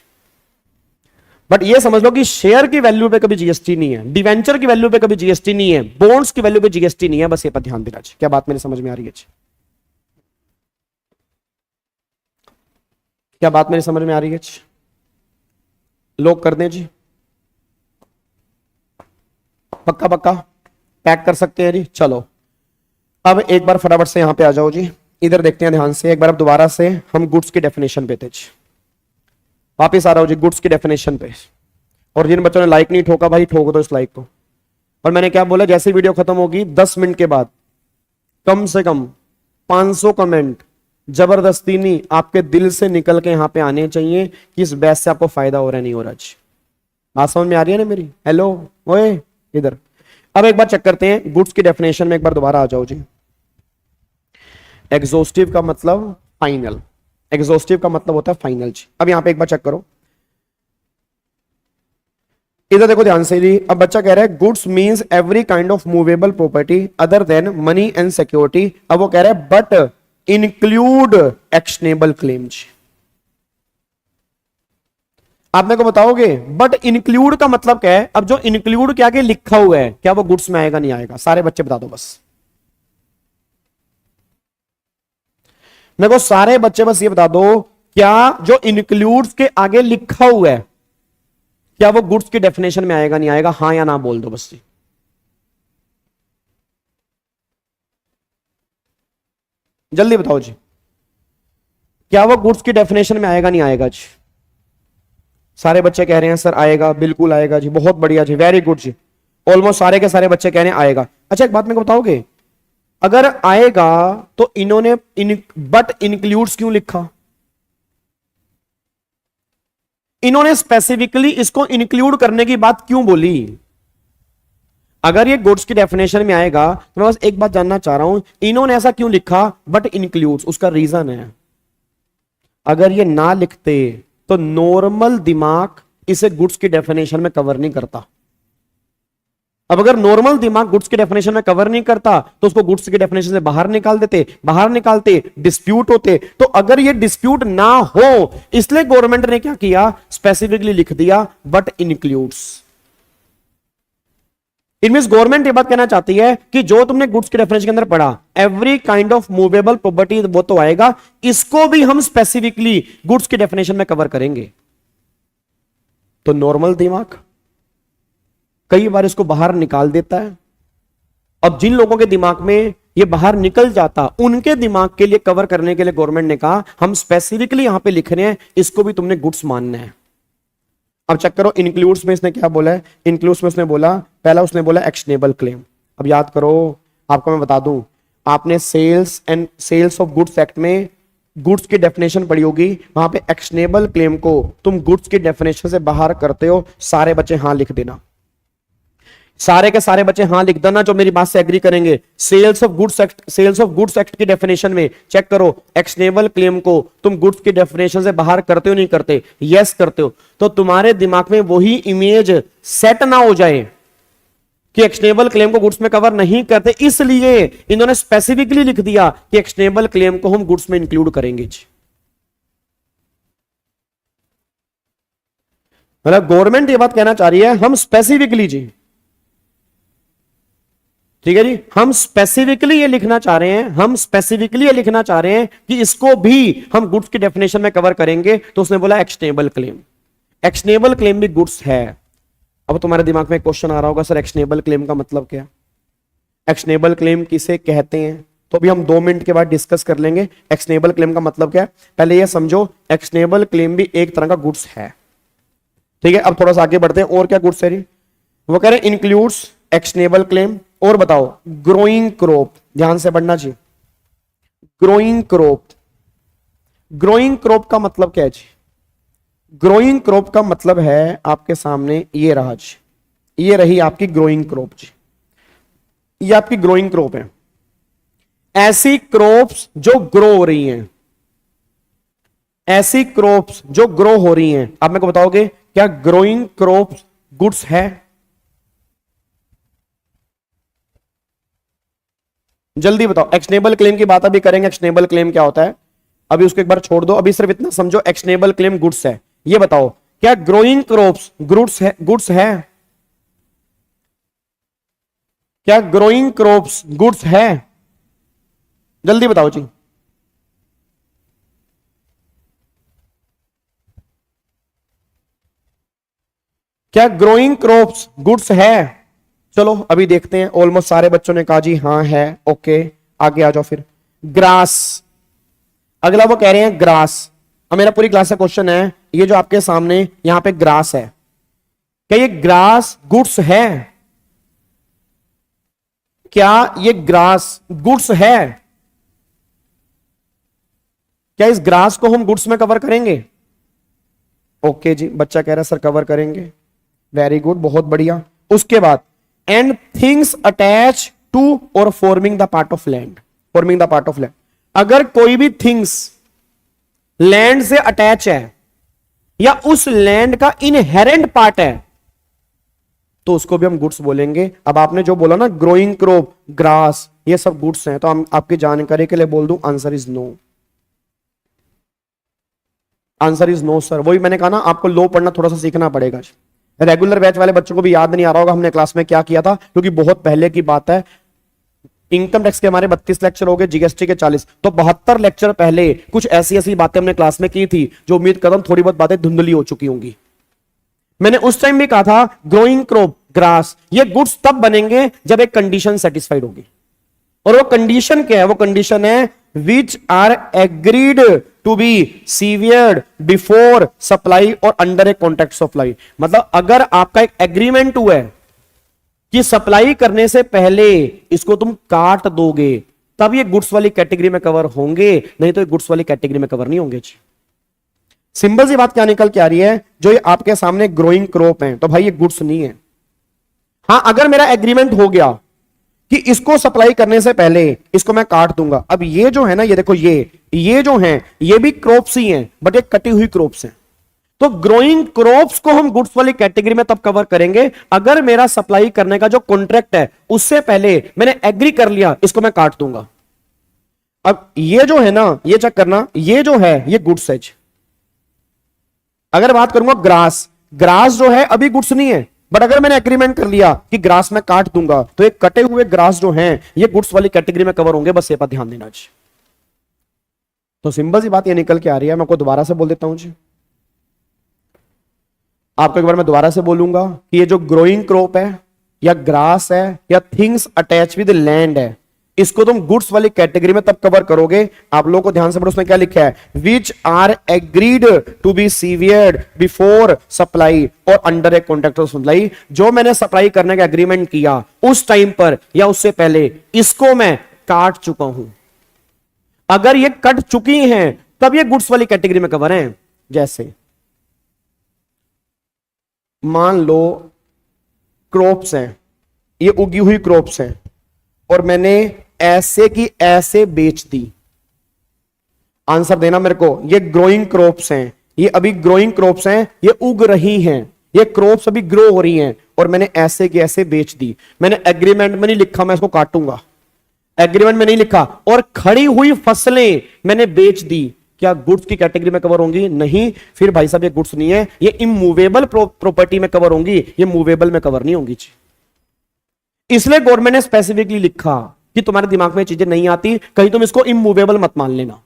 Speaker 2: बट ये समझ लो कि शेयर की वैल्यू पे कभी जीएसटी नहीं है, डिवेंचर की वैल्यू पे कभी जीएसटी नहीं है, बॉन्ड्स की वैल्यू पे जीएसटी नहीं है, बस ये पर ध्यान देना चाहिए। क्या बात मेरी समझ में आ रही है जी? क्या बात मेरी समझ में आ रही है जी? लोग कर दें जी, पक्का पक्का पैक कर सकते हैं जी। चलो अब एक बार फटाफट से यहां पे आ जाओ जी, इधर देखते हैं ध्यान से एक बार। अब दोबारा से हम गुड्स की डेफिनेशन पे थे जी, वापिस आ रहा हूं जी गुड्स की डेफिनेशन पे। और जिन बच्चों ने लाइक नहीं ठोका भाई, ठोक दो इस लाइक को। और मैंने क्या बोला, जैसे वीडियो खत्म होगी 10 मिनट के बाद कम से कम 500 कमेंट जबरदस्ती नहीं, आपके दिल से निकल के यहां पे आने चाहिए कि इस बैच से आपको फायदा हो रहा है नहीं हो रहा। बात समझ में आ रही है ना मेरी? हेलो ओए इधर। अब एक बार चेक करते हैं गुड्स की डेफिनेशन में, एक बार दोबारा आ जाओ जी। एग्जॉस्टिव का मतलब फाइनल, एग्जॉस्टिव का मतलब होता है फाइनल जी। अब यहां पे एक बार चेक करो, इधर देखो ध्यान से जी। अब बच्चा कह रहा है goods means every kind of movable property other than money and security. अब वो कह रहा है बट इंक्लूड एक्शनेबल क्लेम जी। आप मेरे को बताओगे बट इंक्लूड का मतलब क्या है? अब जो इंक्लूड के आगे लिखा हुआ है, क्या वो गुड्स में आएगा नहीं आएगा? सारे बच्चे बता दो बस मेरे को, सारे बच्चे बस ये बता दो, क्या जो इंक्लूड्स के आगे लिखा हुआ है क्या वो गुड्स की डेफिनेशन में आएगा नहीं आएगा? हां या ना बोल दो बस। जल्दी बताओ जी, क्या वो गुड्स की डेफिनेशन में आएगा नहीं आएगा जी? सारे बच्चे कह रहे हैं सर आएगा, बिल्कुल आएगा जी, बहुत बढ़िया जी, वेरी गुड जी। ऑलमोस्ट सारे के सारे बच्चे कह रहे हैं आएगा। अच्छा एक बात मेरे को बताओगे, अगर आएगा तो इन्होंने बट इंक्लूड्स क्यों लिखा? इन्होंने स्पेसिफिकली इसको इंक्लूड करने की बात क्यों बोली? अगर ये गुड्स की डेफिनेशन में आएगा तो मैं बस एक बात जानना चाह रहा हूं, इन्होंने ऐसा क्यों लिखा बट इंक्लूड्स? उसका रीजन है, अगर ये ना लिखते तो नॉर्मल दिमाग इसे गुड्स की डेफिनेशन में कवर नहीं करता। अब अगर नॉर्मल दिमाग गुड्स की डेफिनेशन में कवर नहीं करता तो उसको गुड्स की डेफिनेशन से बाहर निकाल देते, बाहर निकालते डिस्प्यूट होते। तो अगर ये डिस्प्यूट ना हो इसलिए गवर्नमेंट ने क्या किया, स्पेसिफिकली लिख दिया but includes. It means government ये बात कहना चाहती है कि जो तुमने गुड्स के डेफिनेशन के अंदर पढ़ा, every kind of movable property, वो तो आएगा, इसको भी हम स्पेसिफिकली गुड्स के डेफिनेशन में कवर करेंगे। तो नॉर्मल दिमाग कई बार इसको बाहर निकाल देता है। अब जिन लोगों के दिमाग में ये बाहर निकल जाता, उनके दिमाग के लिए कवर करने के लिए गवर्नमेंट ने कहा हम स्पेसिफिकली यहां पे लिख रहे हैं, इसको भी तुमने गुड्स मानना है। अब चेक करो इंक्लूड्स में इसने क्या बोला है। इंक्लूड्स में उसने बोला, पहला उसने बोला एक्शनेबल क्लेम। अब याद करो, आपको मैं बता दूं, आपने सेल्स ऑफ गुड्स एक्ट में गुड्स की डेफिनेशन पढ़ी होगी, वहां पे एक्शनेबल क्लेम को तुम गुड्स की डेफिनेशन से बाहर करते हो। सारे बच्चे हां लिख देना, सारे के सारे बच्चे हां लिख देना जो मेरी बात से एग्री करेंगे। सेल्स ऑफ गुड्स एक्ट की डेफिनेशन में चेक करो, एक्शनेबल क्लेम को तुम गुड्स की डेफिनेशन से बाहर करते हो नहीं करते? यस करते हो। तो तुम्हारे दिमाग में वही इमेज सेट ना हो जाए कि एक्शनेबल क्लेम को गुड्स में कवर नहीं करते, इसलिए इन्होंने स्पेसिफिकली लिख दिया कि एक्शनेबल क्लेम को हम गुड्स में इंक्लूड करेंगे। मतलब गवर्नमेंट ये बात कहना चाह रही है हम स्पेसिफिकली जी, ठीक है जी, हम स्पेसिफिकली ये लिखना चाह रहे हैं, हम स्पेसिफिकली ये लिखना चाह रहे हैं कि इसको भी हम गुड्स की डेफिनेशन में कवर करेंगे। तो उसने बोला एक्शनेबल क्लेम, एक्शनेबल क्लेम भी गुड्स है। अब तुम्हारे दिमाग में क्वेश्चन आ रहा होगा सर एक्शनेबल क्लेम का मतलब क्या? एक्शनेबल क्लेम किसे कहते हैं? तो भी हम 2 मिनट के बाद डिस्कस कर लेंगे एक्शनेबल क्लेम का मतलब क्या है। पहले ये समझो एक्शनेबल क्लेम भी एक तरह का गुड्स है, ठीक है। अब थोड़ा सा आगे बढ़ते हैं, और क्या गुड्स है जी? वो कह रहे हैं इंक्लूड्स एक्शनेबल क्लेम। और बताओ ग्रोइंग क्रॉप, ध्यान से पढ़ना जी। ग्रोइंग क्रॉप, ग्रोइंग क्रॉप का मतलब क्या है जी? ग्रोइंग क्रॉप का मतलब है आपके सामने ये रहा जी, ये रही आपकी ग्रोइंग क्रॉप जी, ये आपकी ग्रोइंग क्रॉप है। ऐसी क्रॉप्स जो ग्रो हो रही हैं, ऐसी क्रॉप्स जो ग्रो हो रही हैं। आप मेरे को बताओगे क्या ग्रोइंग क्रॉप्स गुड्स है? जल्दी बताओ। एक्शनेबल क्लेम की बात अभी करेंगे, एक्शनेबल क्लेम क्या होता है, अभी उसको एक बार छोड़ दो, अभी सिर्फ इतना समझो एक्शनेबल क्लेम गुड्स है। ये बताओ क्या ग्रोइंग क्रॉप्स गुड्स है? क्या ग्रोइंग क्रॉप्स गुड्स है? जल्दी बताओ जी। क्या ग्रोइंग क्रॉप्स गुड्स है? चलो अभी देखते हैं। ऑलमोस्ट सारे बच्चों ने कहा जी हाँ है, ओके आगे आ जाओ फिर। ग्रास, अगला वो कह रहे हैं ग्रास। अब मेरा पूरी क्लास का क्वेश्चन है, ये जो आपके सामने यहां पे ग्रास है, क्या ये ग्रास गुड्स है? क्या ये ग्रास गुड्स है? क्या इस ग्रास को हम गुड्स में कवर करेंगे? ओके जी, बच्चा कह रहा है सर कवर करेंगे। वेरी गुड, बहुत बढ़िया। उसके बाद एंड थिंग्स अटैच टू और forming the part of land, forming the part of land. अगर कोई भी थिंग्स लैंड से अटैच है या उस लैंड का इनहेरेंट पार्ट है तो उसको भी हम गुड्स बोलेंगे। अब आपने जो बोला ना ग्रोइंग क्रॉप, ग्रास, ये सब गुड्स हैं, तो हम आपकी जानकारी के लिए बोल दूं answer is no. Answer is no sir. वही मैंने कहा ना, आपको लो पढ़ना थोड़ा सा सीखना पड़ेगा। रेगुलर बैच वाले बच्चों को भी याद नहीं आ रहा होगा हमने क्लास में क्या किया था, क्योंकि बहुत पहले की बात है। इनकम टैक्स के हमारे 32 लेक्चर हो गए, जीएसटी के 40, तो 72 लेक्चर पहले कुछ ऐसी ऐसी बातें हमने क्लास में की थी जो उम्मीद करता हूं थोड़ी बहुत बातें धुंधली हो चुकी होंगी। मैंने उस टाइम भी कहा था ग्रोइंग क्रॉप, ग्रास, ये गुड्स तब बनेंगे जब एक कंडीशन सेटिस्फाइड होगी। और वो कंडीशन क्या है? वो कंडीशन है which are agreed to be severed before supply और अंडर ए कॉन्ट्रैक्ट सप्लाई। मतलब अगर आपका एक एग्रीमेंट हुआ है कि सप्लाई करने से पहले इसको तुम काट दोगे, तब ये गुड्स वाली कैटेगरी में कवर होंगे, नहीं तो ये गुड्स वाली कैटेगरी में कवर नहीं होंगे। सिंपल सी बात क्या निकल के आ रही है, जो ये आपके सामने ग्रोइंग क्रॉप है तो भाई ये गुड्स नहीं है। हां, अगर मेरा एग्रीमेंट हो गया कि इसको सप्लाई करने से पहले इसको मैं काट दूंगा। अब ये जो है ना, ये देखो ये जो है ये भी क्रॉप्स ही हैं, बट ये कटी हुई क्रॉप्स हैं। तो ग्रोइंग क्रॉप्स को हम गुड्स वाली कैटेगरी में तब कवर करेंगे अगर मेरा सप्लाई करने का जो कॉन्ट्रैक्ट है उससे पहले मैंने एग्री कर लिया इसको मैं काट दूंगा। अब ये जो है ना, ये चेक करना, ये जो है ये गुड्स है। अगर बात करूंगा ग्रास जो है अभी गुड्स नहीं है, बट अगर मैंने एग्रीमेंट कर लिया कि ग्रास में काट दूंगा तो ये कटे हुए ग्रास जो हैं ये गुड्स वाली कैटेगरी में कवर होंगे। बस ये पर ध्यान देना जी। तो सिंपल सी बात ये निकल के आ रही है। मैं आपको दोबारा से बोल देता हूं जी, आपको एक बार मैं दोबारा से बोलूंगा कि ये जो ग्रोइंग क्रॉप है या ग्रास है या थिंग्स अटैच विद लैंड है, इसको तुम गुड्स वाली कैटेगरी में तब कवर करोगे। आप लोगों को ध्यान से पढ़ो, उसने क्या लिखा है, which are agreed to be severed before supply और under a contract of supply. जो मैंने सप्लाई करने का एग्रीमेंट किया उस टाइम पर या उससे पहले इसको मैं काट चुका हूं। अगर ये कट चुकी हैं तब ये गुड्स वाली कैटेगरी में कवर हैं। जैसे मान लो क्रॉप्स हैं, ये उगी हुई क्रॉप्स हैं और मैंने ऐसे की ऐसे बेच दी। आंसर देना मेरे को। ये ग्रोइंग क्रॉप्स हैं, ये अभी ग्रोइंग क्रॉप्स हैं, ये उग रही हैं, ये क्रॉप्स अभी ग्रो हो रही हैं और मैंने ऐसे की ऐसे बेच दी। मैंने एग्रीमेंट में नहीं लिखा मैं इसको काटूंगा, एग्रीमेंट में नहीं लिखा, और खड़ी हुई फसलें मैंने बेच दी। क्या गुड्स की कैटेगरी में कवर होंगी? नहीं। फिर भाई साहब ये गुड्स नहीं है, ये इमूवेबल प्रॉपर्टी में कवर होंगी, ये मूवेबल में कवर नहीं होंगी। इसलिए गवर्नमेंट ने स्पेसिफिकली लिखा कि तुम्हारे दिमाग में चीजें नहीं आती, कहीं तुम इसको इमूवेबल मत मान लेना।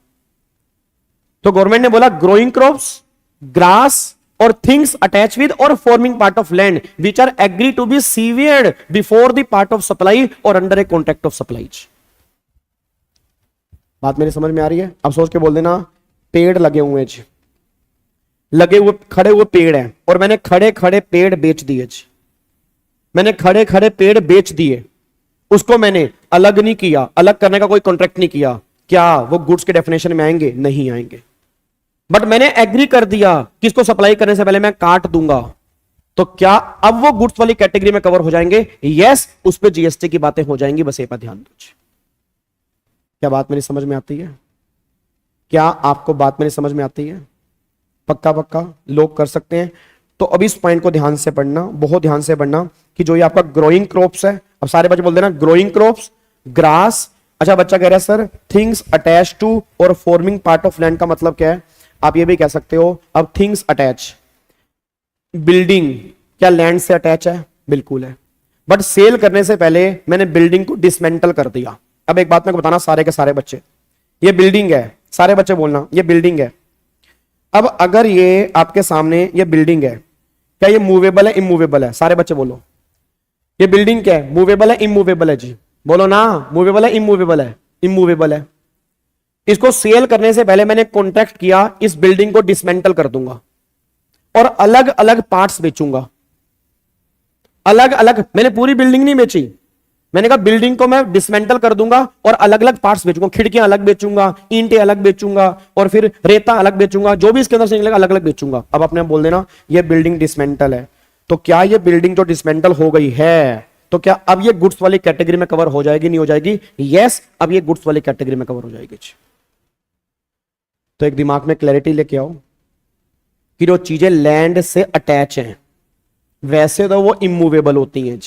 Speaker 2: तो गवर्नमेंट ने बोला ग्रोइंग क्रॉप्स, ग्रास और थिंग्स अटैच विद और forming part of land which are agree to be severed before the part of supply और under a contract of supply. बात मेरी समझ में आ रही है? अब सोच के बोल देना, पेड़ लगे हुए जी, लगे हुए खड़े हुए पेड़ हैं और मैंने खड़े खड़े पेड़ बेच दिए जी। मैंने खड़े खड़े पेड़ बेच दिए, उसको मैंने अलग नहीं किया, अलग करने का कोई कॉन्ट्रैक्ट नहीं किया। क्या वो गुड्स के डेफिनेशन में आएंगे? नहीं आएंगे। बट मैंने एग्री कर दिया कि इसको सप्लाई करने से पहले मैं काट दूंगा, तो क्या अब वो गुड्स वाली कैटेगरी में कवर हो जाएंगे? यस, उस पर जीएसटी की बातें हो जाएंगी। बस ये पर ध्यान दो। क्या बात मेरी समझ में आती है? क्या आपको बात मेरी समझ में आती है? पक्का पक्का लोग कर सकते हैं। तो अब इस पॉइंट को ध्यान से पढ़ना, बहुत ध्यान से पढ़ना कि जो ये आपका ग्रोइंग क्रॉप्स है, अब सारे बच्चे बोल देना ग्रोइंग क्रॉप्स, ग्रास। अच्छा बच्चा कह रहा है सर थिंग्स अटैच टू और फॉर्मिंग पार्ट ऑफ लैंड का मतलब क्या है? आप ये भी कह सकते हो। अब थिंग्स अटैच, बिल्डिंग क्या लैंड से अटैच है? बिल्कुल है, बट सेल करने से पहले मैंने बिल्डिंग को डिसमेंटल कर दिया। अब एक बात मेरे को बताना सारे के सारे बच्चे, ये बिल्डिंग है, सारे बच्चे बोलना ये बिल्डिंग है। अब अगर ये आपके सामने ये बिल्डिंग है, क्या ये मूवेबल है इमूवेबल है? सारे बच्चे बोलो ये बिल्डिंग क्या है, मूवेबल है इमूवेबल है? जी बोलो ना, मूवेबल है इमूवेबल है? इमूवेबल है। इसको सेल करने से पहले मैंने कॉन्ट्रैक्ट किया इस बिल्डिंग को डिसमेंटल कर दूंगा और अलग अलग पार्ट्स बेचूंगा, अलग अलग। मैंने पूरी बिल्डिंग नहीं बेची, मैंने कहा बिल्डिंग को मैं डिसमेंटल कर दूंगा और अलग अलग पार्ट्स बेचूंगा, खिड़कियां अलग बेचूंगा, ईंटें अलग बेचूंगा और फिर रेता अलग बेचूंगा, जो भी इसके अंदर से निकलेगा अलग अलग बेचूंगा। अब अपने बोल देना ये बिल्डिंग डिसमेंटल है। तो क्या ये बिल्डिंग जो डिसमेंटल हो गई है, तो क्या अब ये गुड्स वाली कैटेगरी में कवर हो जाएगी, नहीं हो जाएगी? यस, अब ये गुड्स वाली कैटेगरी में कवर हो जाएगी। तो एक दिमाग में क्लैरिटी लेके आओ कि जो चीजें लैंड से अटैच हैं वैसे तो वो इमूवेबल होती हैं।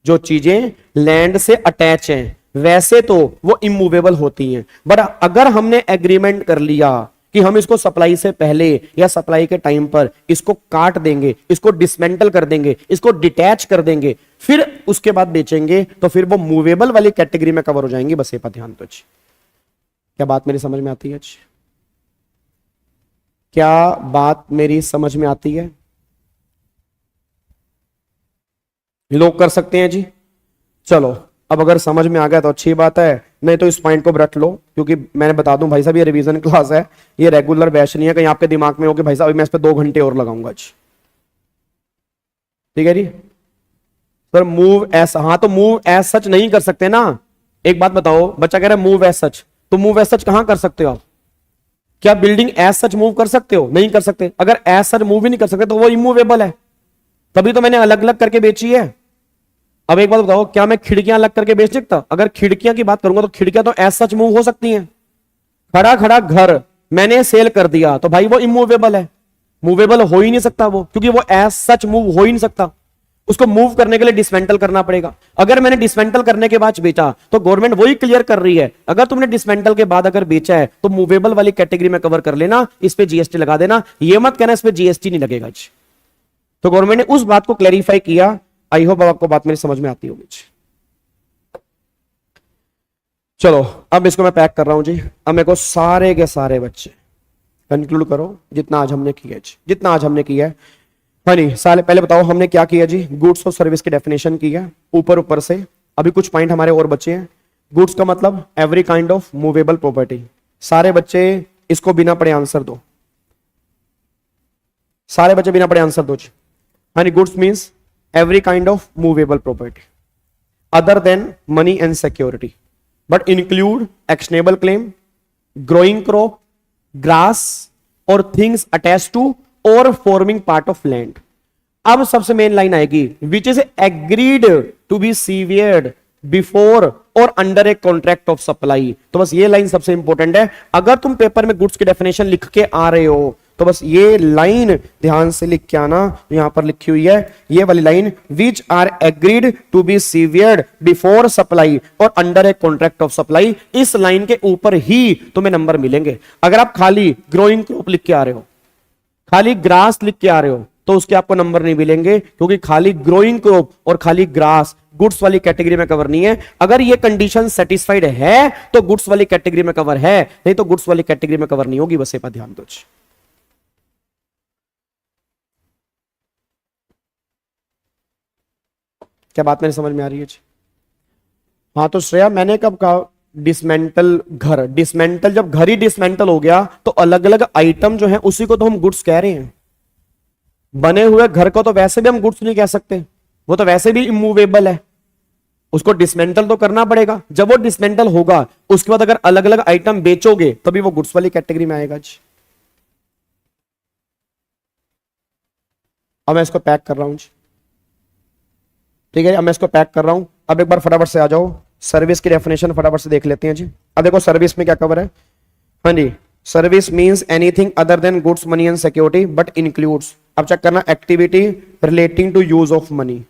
Speaker 2: जो चीजें लैंड से अटैच हैं वैसे तो वो इमूवेबल होती हैं, बट अगर हमने एग्रीमेंट कर लिया कि हम इसको सप्लाई से पहले या सप्लाई के टाइम पर इसको काट देंगे, इसको डिसमेंटल कर देंगे, इसको डिटैच कर देंगे, फिर उसके बाद बेचेंगे, तो फिर वो मूवेबल वाली कैटेगरी में कवर हो जाएंगी। बस ये पर ध्यान दो। क्या बात मेरी समझ में आती है? क्या बात मेरी समझ में आती है? लोग कर सकते हैं जी। चलो अब अगर समझ में आ गया तो अच्छी बात है, नहीं तो इस पॉइंट को रट लो, क्योंकि मैंने बता दूं भाई साहब ये रिवीजन क्लास है, ये रेगुलर बैच नहीं है। कहीं आपके दिमाग में हो कि भाई साहब मैं इस पे 2 घंटे और लगाऊंगा। ठीक है जी सर, मूव एस, हाँ तो मूव एस सच नहीं कर सकते ना। एक बात बताओ, बच्चा कह रहा है मूव एस सच, तो मूव एस सच कहां कर सकते हो आप? क्या बिल्डिंग एस सच मूव कर सकते हो? नहीं कर सकते। अगर एस सच मूव ही नहीं कर सकते तो वो इमूवेबल है, तभी तो मैंने अलग अलग करके बेची है। अब एक बात बताओ, क्या मैं खिड़कियां अलग करके बेच सकता? अगर खिड़कियां की बात करूंगा तो खिड़कियां तो एज सच मूव हो सकती हैं। खड़ा खड़ा घर मैंने सेल कर दिया तो भाई वो इमूवेबल है, मूवेबल हो ही नहीं सकता वो, क्योंकि वो एज सच मूव हो ही नहीं सकता। उसको मूव करने के लिए डिसमेंटल करना पड़ेगा। अगर मैंने डिसमेंटल करने के बाद बेचा तो गवर्नमेंट वही क्लियर कर रही है, अगर तुमने डिसमेंटल के बाद अगर बेचा है तो मूवेबल वाली कैटेगरी में कवर कर लेना, इस पे जीएसटी लगा देना। ये मत कहना इस पे जीएसटी नहीं लगेगा। तो गवर्नमेंट ने उस बात को क्लैरिफाई किया। आई होप आपको बात मेरी समझ में आती होगी। चलो अब इसको मैं पैक कर रहा हूं जी। अब मेरे को सारे के सारे बच्चे कंक्लूड करो जितना आज हमने किया, जितना आज हमने किया है। हाँ नहीं साले पहले बताओ हमने क्या किया जी? गुड्स और सर्विस की डेफिनेशन की है ऊपर ऊपर से। अभी कुछ पॉइंट हमारे और बचे हैं। गुड्स का मतलब every kind of movable property. सारे बच्चे इसको बिना पढ़े आंसर दो, सारे बच्चे बिना पढ़े आंसर दो जी। हाँ नहीं, goods means every kind of movable property other than money and security, but include actionable claim, growing crop, grass or things attached to or forming part of land. अब सबसे मेन लाइन आएगी which is agreed to be severed before और under a contract of supply. तो बस ये line सबसे important है। अगर तुम पेपर में गुड्स की डेफिनेशन लिख के आ रहे हो तो बस ये लाइन ध्यान से लिख के आना। यहां पर लिखी हुई है ये वाली line, which are agreed to be severed before supply और under a contract of supply. इस लाइन के ऊपर ही तुम्हें नंबर मिलेंगे। अगर आप खाली ग्रोइंग क्रॉप लिख के आ रहे हो, खाली ग्रास लिख के आ रहे हो, तो उसके आपको नंबर नहीं मिलेंगे, क्योंकि खाली ग्रोइंग क्रॉप और खाली ग्रास गुड्स वाली कैटेगरी में कवर नहीं है। अगर ये कंडीशन सेटिस्फाइड है तो गुड्स वाली कैटेगरी में कवर है, नहीं तो गुड्स वाली कैटेगरी में कवर नहीं होगी। बस ये पर ध्यान दो। क्या बात मेरी समझ में आ रही है? हाँ तो श्रेया मैंने कब कहा डिसमेंटल घर? डिसमेंटल जब घर ही डिसमेंटल हो गया तो अलग अलग आइटम जो है उसी को तो हम गुड्स कह रहे हैं। बने हुए घर को तो वैसे भी हम गुड्स नहीं कह सकते, वो तो वैसे भी इमूवेबल है, उसको डिसमेंटल तो करना पड़ेगा। जब वो डिसमेंटल होगा उसके बाद अगर अलग अलग आइटम बेचोगे तभी वो गुड्स वाली कैटेगरी में आएगा जी। अब मैं इसको पैक कर रहा हूं जी, ठीक है। अब मैं इसको पैक कर रहा हूं। अब एक बार फटाफट से आ जाओ, सर्विस की डेफिनेशन फटाफट से देख लेते हैं जी। अब देखो सर्विस में क्या कवर है। हाँ जी, service means anything other than goods money and security but includes, अब चेक करना, activity relating to use of money,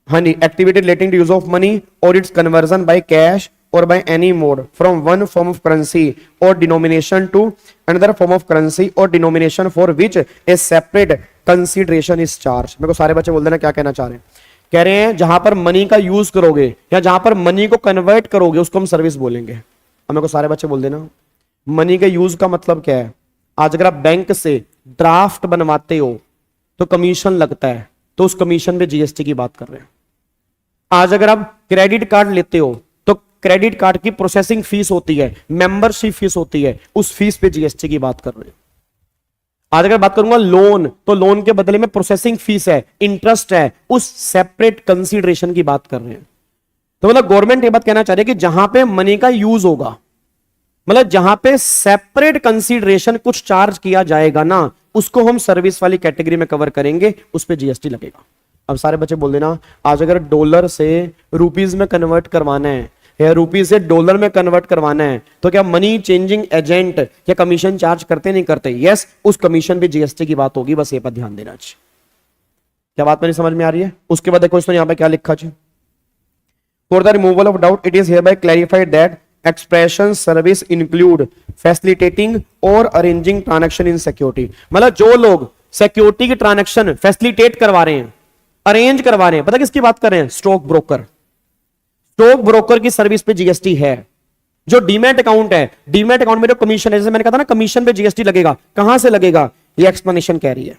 Speaker 2: हाँ जी, activity relating to use of money और its conversion by cash or by any mode from one form of currency or denomination to another form of currency or denomination for which a separate consideration is charged। मेरे को सारे बच्चे बोल देना क्या कहना चाह रहे हैं। कह रहे हैं जहां पर मनी का यूज करोगे या जहां पर मनी को कन्वर्ट करोगे उसको हम सर्विस बोलेंगे। अब मेरे को सारे बच्चे बोल देना मनी के यूज का मतलब क्या है। आज अगर आप बैंक से ड्राफ्ट बनवाते हो तो कमीशन लगता है, तो उस कमीशन पे जीएसटी की बात कर रहे हैं। आज अगर आप क्रेडिट कार्ड लेते हो तो क्रेडिट कार्ड की प्रोसेसिंग फीस होती है, मेंबरशिप फीस होती है, उस फीस पे जीएसटी की बात कर रहे हैं। आज अगर बात करूंगा लोन, तो लोन के बदले में प्रोसेसिंग फीस है, इंटरेस्ट है, उस सेपरेट कंसीडरेशन की बात कर रहे हैं। तो मतलब गवर्नमेंट ये बात कहना चाह रही है कि जहां पे मनी का यूज होगा, मतलब जहां पे सेपरेट कंसीडरेशन कुछ चार्ज किया जाएगा ना, उसको हम सर्विस वाली कैटेगरी में कवर करेंगे, उस पे जीएसटी लगेगा। अब सारे बच्चे बोल देना आज अगर डॉलर से रुपीज में कन्वर्ट करवाना है या रुपीज से डॉलर में कन्वर्ट करवाना है तो क्या मनी चेंजिंग एजेंट क्या कमीशन चार्ज करते नहीं करते? यस, उस कमीशन पे जीएसटी की बात होगी, बस ये पर ध्यान देना चाहिए। क्या बात मेरी समझ में आ रही है? उसके बाद देखो इसमें यहां पे क्या लिखा चाहिए, for the removal of doubt it is hereby clarified that expression service include facilitating और अरेंजिंग ट्रांजैक्शन इन सिक्योरिटी। मतलब जो लोग सिक्योरिटी की ट्रांजैक्शन फैसिलिटेट करवा रहे हैं, अरेंज करवा रहे हैं, पता किसकी बात कर रहे हैं? Stock broker. स्टॉक ब्रोकर की सर्विस पे जीएसटी है। जो डीमैट अकाउंट है, डीमैट अकाउंट में जो कमीशन है, जैसे मैंने कहा था ना कमीशन पे जीएसटी लगेगा, कहां से लगेगा ये एक्सप्लेनेशन कह रही है।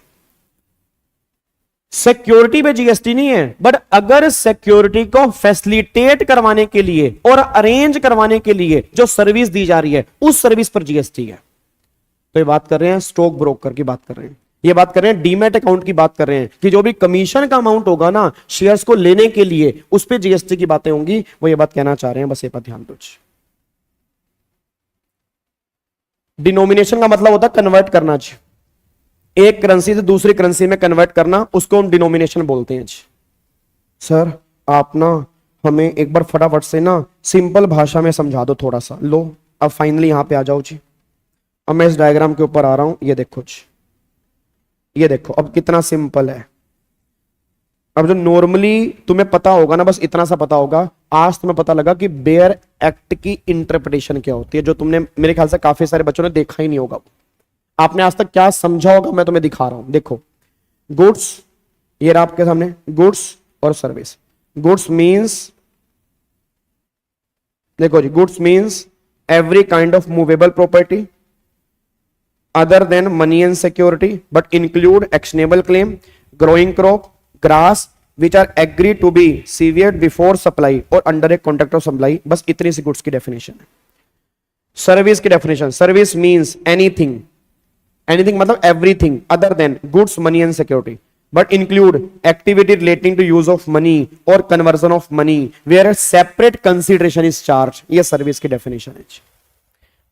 Speaker 2: सिक्योरिटी पे जीएसटी नहीं है, बट अगर सिक्योरिटी को फैसिलिटेट करवाने के लिए और अरेंज करवाने के लिए जो सर्विस दी जा रही है उस सर्विस पर जीएसटी है। तो ये बात कर रहे हैं स्टॉक ब्रोकर की बात कर रहे हैं, ये बात कर रहे हैं डीमैट अकाउंट की बात कर रहे हैं कि जो भी कमीशन का अमाउंट होगा ना शेयर्स को लेने के लिए, उस पे जीएसटी की बातें होंगी। वो ये बात कहना चाह रहे हैं, बस ये पर ध्यान दो। डिनोमिनेशन का मतलब होता है कन्वर्ट करना, एक करेंसी से दूसरी करेंसी में कन्वर्ट करना, उसको हम डिनोमिनेशन बोलते हैं। सर आप ना हमें एक बार फटाफट से ना सिंपल भाषा में समझा दो थोड़ा सा। लो अब फाइनली यहां पे आ जाओ जी। अब मैं इस डायग्राम के ऊपर आ रहा हूं, ये देखो जी, ये देखो अब कितना सिंपल है। अब जो नॉर्मली तुम्हें पता होगा ना, बस इतना सा पता होगा, आज तुम्हें पता लगा कि बेयर एक्ट की इंटरप्रिटेशन क्या होती है, जो तुमने मेरे ख्याल से काफी सारे बच्चों ने देखा ही नहीं होगा। आपने आज तक क्या समझा होगा मैं तुम्हें दिखा रहा हूं। देखो गुड्स, ये रहा आपके सामने गुड्स और सर्विस। गुड्स मींस, देखो जी, goods means every kind of movable property other than money and security but include actionable claim, growing crop, grass which are agreed to be severed before supply or under a contract of supply। बस इतनी सी goods की definition है। Service की definition, service means anything, anything मतलब everything other than goods money and security but include activity relating to use of money or conversion of money where a separate consideration is charged। ये service की definition है।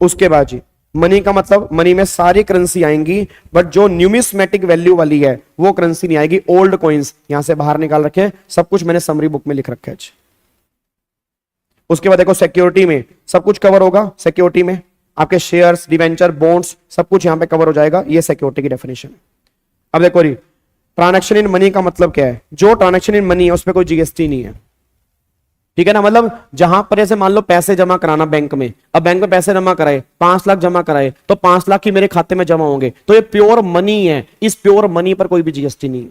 Speaker 2: उसके बाद जी money का मतलब, money में सारी करेंसी आएंगी बट जो न्यूमिस्मेटिक वैल्यू वाली है वो करेंसी नहीं आएगी। ओल्ड कॉइंस यहां से बाहर निकाल रखे हैं, सब कुछ मैंने समरी बुक में लिख रखा है। उसके बाद देखो सिक्योरिटी में सब कुछ कवर होगा। सिक्योरिटी में आपके शेयर्स, डिवेंचर, बॉन्ड्स, सब कुछ यहां पे कवर हो जाएगा। ये सिक्योरिटी की डेफिनेशन है। अब देखो जी ट्रांजैक्शन इन मनी का मतलब क्या है? जो ट्रांजैक्शन इन मनी है उस पर कोई जीएसटी नहीं है, ठीक है ना। मतलब जहां पर ऐसे मान लो पैसे जमा कराना बैंक में, अब बैंक में पैसे जमा कराए, 5 लाख जमा कराए तो 5 लाख ही मेरे खाते में जमा होंगे, तो ये प्योर मनी है। इस प्योर मनी पर कोई भी जीएसटी नहीं।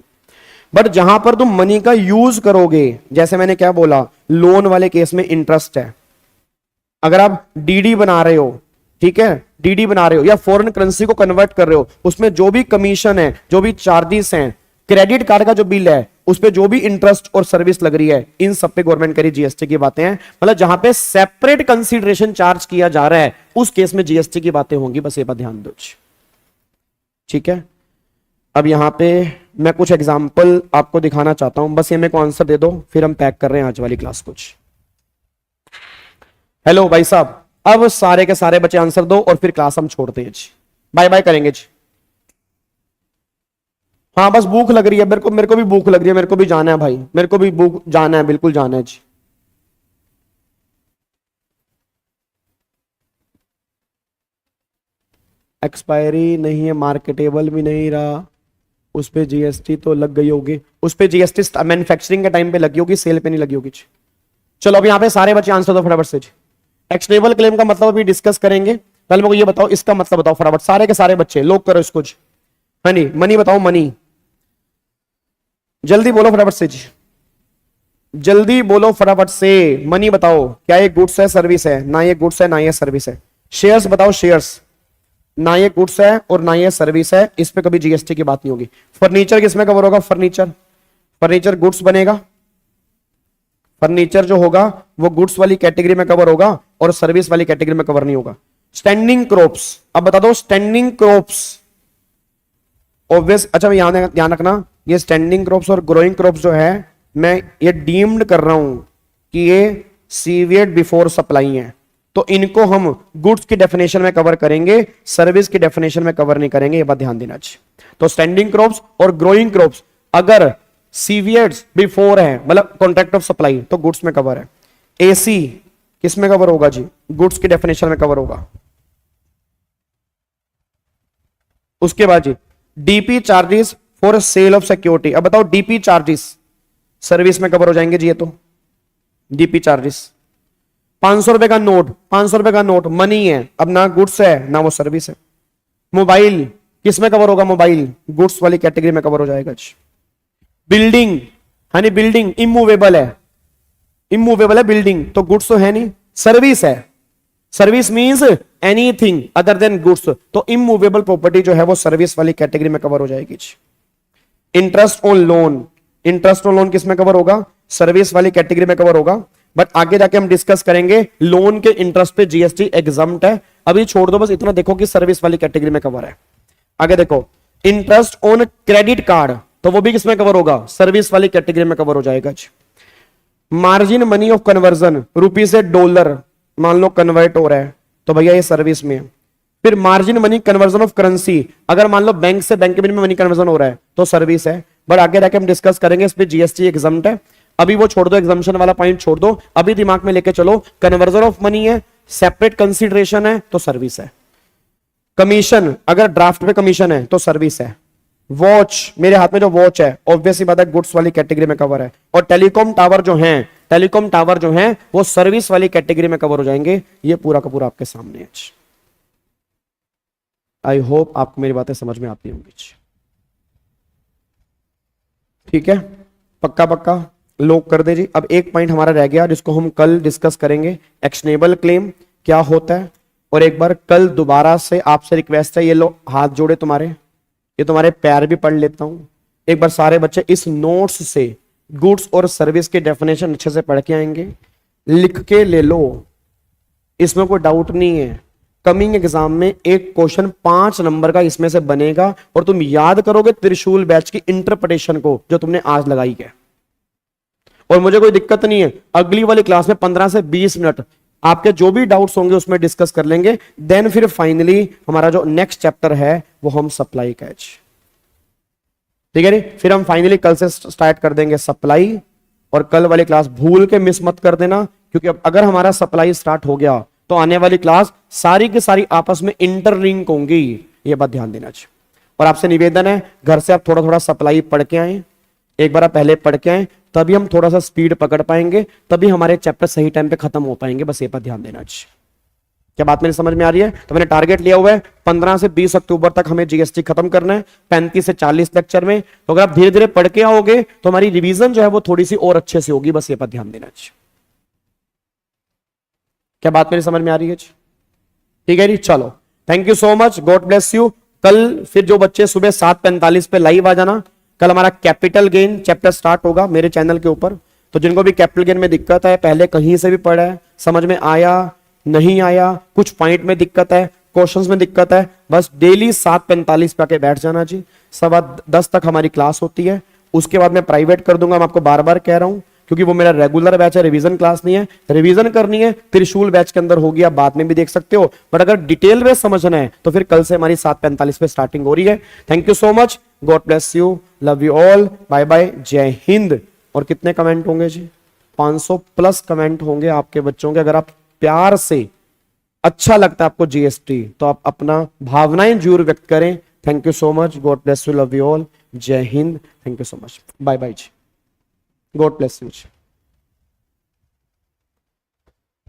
Speaker 2: बट जहां पर तुम मनी का यूज करोगे, जैसे मैंने क्या बोला, लोन वाले केस में इंटरेस्ट है। अगर आप डीडी बना रहे हो, ठीक है, डीडी बना रहे हो या फॉरेन करेंसी को कन्वर्ट कर रहे हो, उसमें जो भी कमीशन है, जो भी चार्जेस हैं, क्रेडिट कार्ड का जो बिल है, उस पे जो भी इंटरेस्ट और सर्विस लग रही है, इन सब पे गवर्नमेंट करी जीएसटी की बातें हैं। मतलब जहां पे सेपरेट कंसीडरेशन चार्ज किया जा रहा है उस केस में जीएसटी की बातें होंगी। बस ये पर ध्यान दो, ठीक है। अब यहां पे मैं कुछ एग्जांपल आपको दिखाना चाहता हूं, बस ये मेरे को आंसर दे दो, फिर हम पैक कर रहे हैं आज वाली क्लास कुछ। हेलो भाई साहब, अब सारे के सारे बच्चे आंसर दो और फिर क्लास हम छोड़ते हैं जी, बाय बाय करेंगे जी। हाँ बस भूख लग रही है मेरे को भी भूख लग रही है, मेरे को भी जाना है भाई, मेरे को भी भूख जाना है, बिल्कुल जाना है जी। एक्सपायरी नहीं है, मार्केटेबल भी नहीं रहा, उस पे जीएसटी तो लग गई होगी, उस पे जीएसटी मैन्युफैक्चरिंग के टाइम पे लगी होगी, सेल पे नहीं लगी होगी। चलो अब यहाँ पे सारे बच्चे आंसर दो फटाफट से जी। एक्शनेबल क्लेम का मतलब अभी डिस्कस करेंगे, पहले मेरे को ये बताओ इसका मतलब बताओ फटाफट, सारे के सारे बच्चे लोग करो इसको जी। मनी, मनी बताओ, मनी जल्दी बोलो फटाफट से जी, जल्दी बोलो फटाफट से। मनी बताओ, क्या ये गुड्स है सर्विस है? ना ये गुड्स है ना ये सर्विस है। शेयर्स बताओ, शेयर्स ना ये गुड्स है और ना ये सर्विस है, इस पे कभी जीएसटी की बात नहीं होगी। फर्नीचर किसमें कवर होगा? फर्नीचर, फर्नीचर गुड्स बनेगा, फर्नीचर जो होगा वो गुड्स वाली कैटेगरी में कवर होगा और सर्विस वाली कैटेगरी में कवर नहीं होगा। स्टैंडिंग क्रॉप्स, अब बता दो स्टैंडिंग क्रॉप्स ऑब्वियस, अच्छा मैं यहां ध्यान रखना, ये स्टैंडिंग क्रॉप्स और ग्रोइंग क्रॉप्स जो है मैं ये डीम्ड कर रहा हूं कि ये सीवियड बिफोर सप्लाई है, तो इनको हम गुड्स की डेफिनेशन में कवर करेंगे, सर्विस की डेफिनेशन में कवर नहीं करेंगे, ये बात ध्यान देना चाहिए। तो स्टैंडिंग क्रॉप्स और ग्रोइंग क्रॉप्स अगर सीवियड्स बिफोर है, मतलब कॉन्ट्रैक्ट ऑफ सप्लाई, तो गुड्स में कवर है। एसी किस में कवर होगा जी? गुड्स की डेफिनेशन में कवर होगा। उसके बाद जी DP charges for sale of security, अब बताओ डीपी चार्जेस सर्विस में कवर हो जाएंगे जी, ये तो डीपी चार्जेस। 500 रुपए का नोट, 500 रुपए का नोट मनी है, अब ना गुड्स है ना वो सर्विस है। मोबाइल किस में कवर होगा? मोबाइल गुड्स वाली कैटेगरी में कवर हो जाएगा जी। बिल्डिंग, हाँ नहीं बिल्डिंग इमूवेबल है, इमूवेबल है बिल्डिंग, तो गुड्स तो है नहीं, सर्विस है, service means anything other than goods, तो इमूवेबल प्रॉपर्टी जो है वो सर्विस वाली कैटेगरी में कवर हो जाएगी जी। Interest on loan, interest on loan किस में कवर होगा? सर्विस वाली कैटेगरी में कवर होगा, बट आगे जाके हम डिस्कस करेंगे लोन के इंटरेस्ट पे जीएसटी एग्जम्प्ट है, अभी छोड़ दो, बस इतना देखो कि सर्विस वाली कैटेगरी में कवर है। आगे देखो इंटरेस्ट ऑन क्रेडिट कार्ड, तो वो भी किसमें कवर होगा? सर्विस वाली कैटेगरी में कवर हो जाएगा। मार्जिन मनी ऑफ कन्वर्जन, रुपी से डॉलर मान लो कन्वर्ट हो रहा है, तो भैया ये सर्विस में है। फिर margin money conversion of currency, अगर मान लो बैंक से बैंक में मनी कन्वर्जन हो रहा है तो सर्विस है, बट आगे जाके हम डिस्कस करेंगे, इस पे जीएसटी एग्जम्प्ट है। अभी वो छोड़ दो, एग्जम्पशन वाला पॉइंट छोड़ दो, अभी दिमाग में लेके चलो कन्वर्जन ऑफ मनी है, सेपरेट कंसीडरेशन है तो सर्विस है। कमीशन, अगर ड्राफ्ट पे कमीशन है तो सर्विस है। वॉच, मेरे हाथ में जो वॉच है ऑब्वियसली बात है गुड्स वाली कैटेगरी में कवर है। और टेलीकॉम टावर जो हैं, टेलीकॉम टावर जो हैं वो सर्विस वाली कैटेगरी में कवर हो जाएंगे। ये पूरा का पूरा आपके सामने है। आई होप आपको मेरी बातें समझ में आती होंगी। ठीक है, पक्का पक्का लोग कर दे जी। अब एक पॉइंट हमारा रह गया जिसको हम कल डिस्कस करेंगे, एक्शनेबल क्लेम क्या होता है। और एक बार कल दोबारा से आपसे रिक्वेस्ट है, ये लो हाथ जोड़े तुम्हारे, ये तुम्हारे पैर भी पढ़ लेता हूं। एक बार सारे बच्चे इस नोट्स से गुड्स और सर्विस के डेफिनेशन अच्छे से पढ़ के आएंगे, लिख के ले लो, इसमें कोई डाउट नहीं है। कमिंग एग्जाम में एक क्वेश्चन 5 नंबर का इसमें से बनेगा और तुम याद करोगे त्रिशूल बैच की इंटरप्रिटेशन को जो तुमने आज लगाई है। और मुझे कोई दिक्कत नहीं है, अगली वाली क्लास में 15 से 20 मिनट आपके जो भी डाउट्स होंगे उसमें डिस्कस कर लेंगे। देन फिर फाइनली हमारा जो नेक्स्ट चैप्टर है वो हम सप्लाई का है। ठीक है, फिर हम फाइनली कल से स्टार्ट कर देंगे सप्लाई। और कल वाली क्लास भूल के मिस मत कर देना, क्योंकि अब अगर हमारा सप्लाई स्टार्ट हो गया तो आने वाली क्लास सारी की सारी आपस में इंटरलिंक होंगी, ये बात ध्यान देना चाहिए। और आपसे निवेदन है घर से आप थोड़ा थोड़ा सप्लाई पढ़ के आए, एक बार आप पहले पढ़ के आए, तभी हम थोड़ा सा स्पीड पकड़ पाएंगे, तभी हमारे चैप्टर सही टाइम पे खत्म हो पाएंगे। बस ये पर ध्यान देना चाहिए। क्या बात मेरी समझ में आ रही है? तो मैंने टारगेट लिया हुआ है 15 से 20 अक्टूबर तक हमें जीएसटी खत्म करना है, 35 से 40 लेक्चर में। तो अगर आप धीरे धीरे पढ़ के आओगे तो हमारी रिवीजन जो है वो थोड़ी सी और अच्छे से होगी। बस ये पर ध्यान देना चाहिए। क्या बात मेरी समझ में आ रही है? ठीक है जी, चलो thank you so much, God bless you. कल फिर जो बच्चे सुबह 7:45 पे लाइव आ जाना। कल हमारा कैपिटल गेन चैप्टर स्टार्ट होगा मेरे चैनल के ऊपर। तो जिनको भी कैपिटल गेन में दिक्कत है, पहले कहीं से भी पढ़ा है, समझ में आया नहीं आया, कुछ पॉइंट में दिक्कत है, क्वेश्चंस में दिक्कत है, बस डेली 7:45 पे आके बैठ जाना जी। 10:15 तक हमारी क्लास होती है। उसके बाद मैं प्राइवेट कर दूंगा, मैं आपको बार बार कह रहा हूं, क्योंकि वो मेरा रेगुलर बैच है, रिवीजन क्लास नहीं है। रिवीजन करनी है त्रिशूल बैच के अंदर होगी, आप बाद में भी देख सकते हो, बट अगर डिटेल में समझना है तो फिर कल से हमारी 7:45 पे स्टार्टिंग हो रही है। Thank you so much, God bless you, love you all, bye bye, जय हिंद। और कितने कमेंट होंगे जी? 500 प्लस कमेंट होंगे आपके बच्चों के। अगर आप प्यार से अच्छा लगता है आपको जीएसटी, तो आप अपना भावनाएं जरूर व्यक्त करें। Thank you so much, God bless you, love you all, जय हिंद, thank you so much, bye bye जी, गॉड ब्लेस यू जी,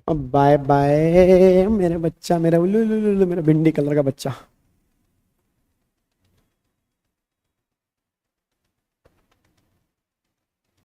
Speaker 2: बाय बाय मेरे बच्चा, मेरा उल्लू मेरा भिंडी कलर का बच्चा।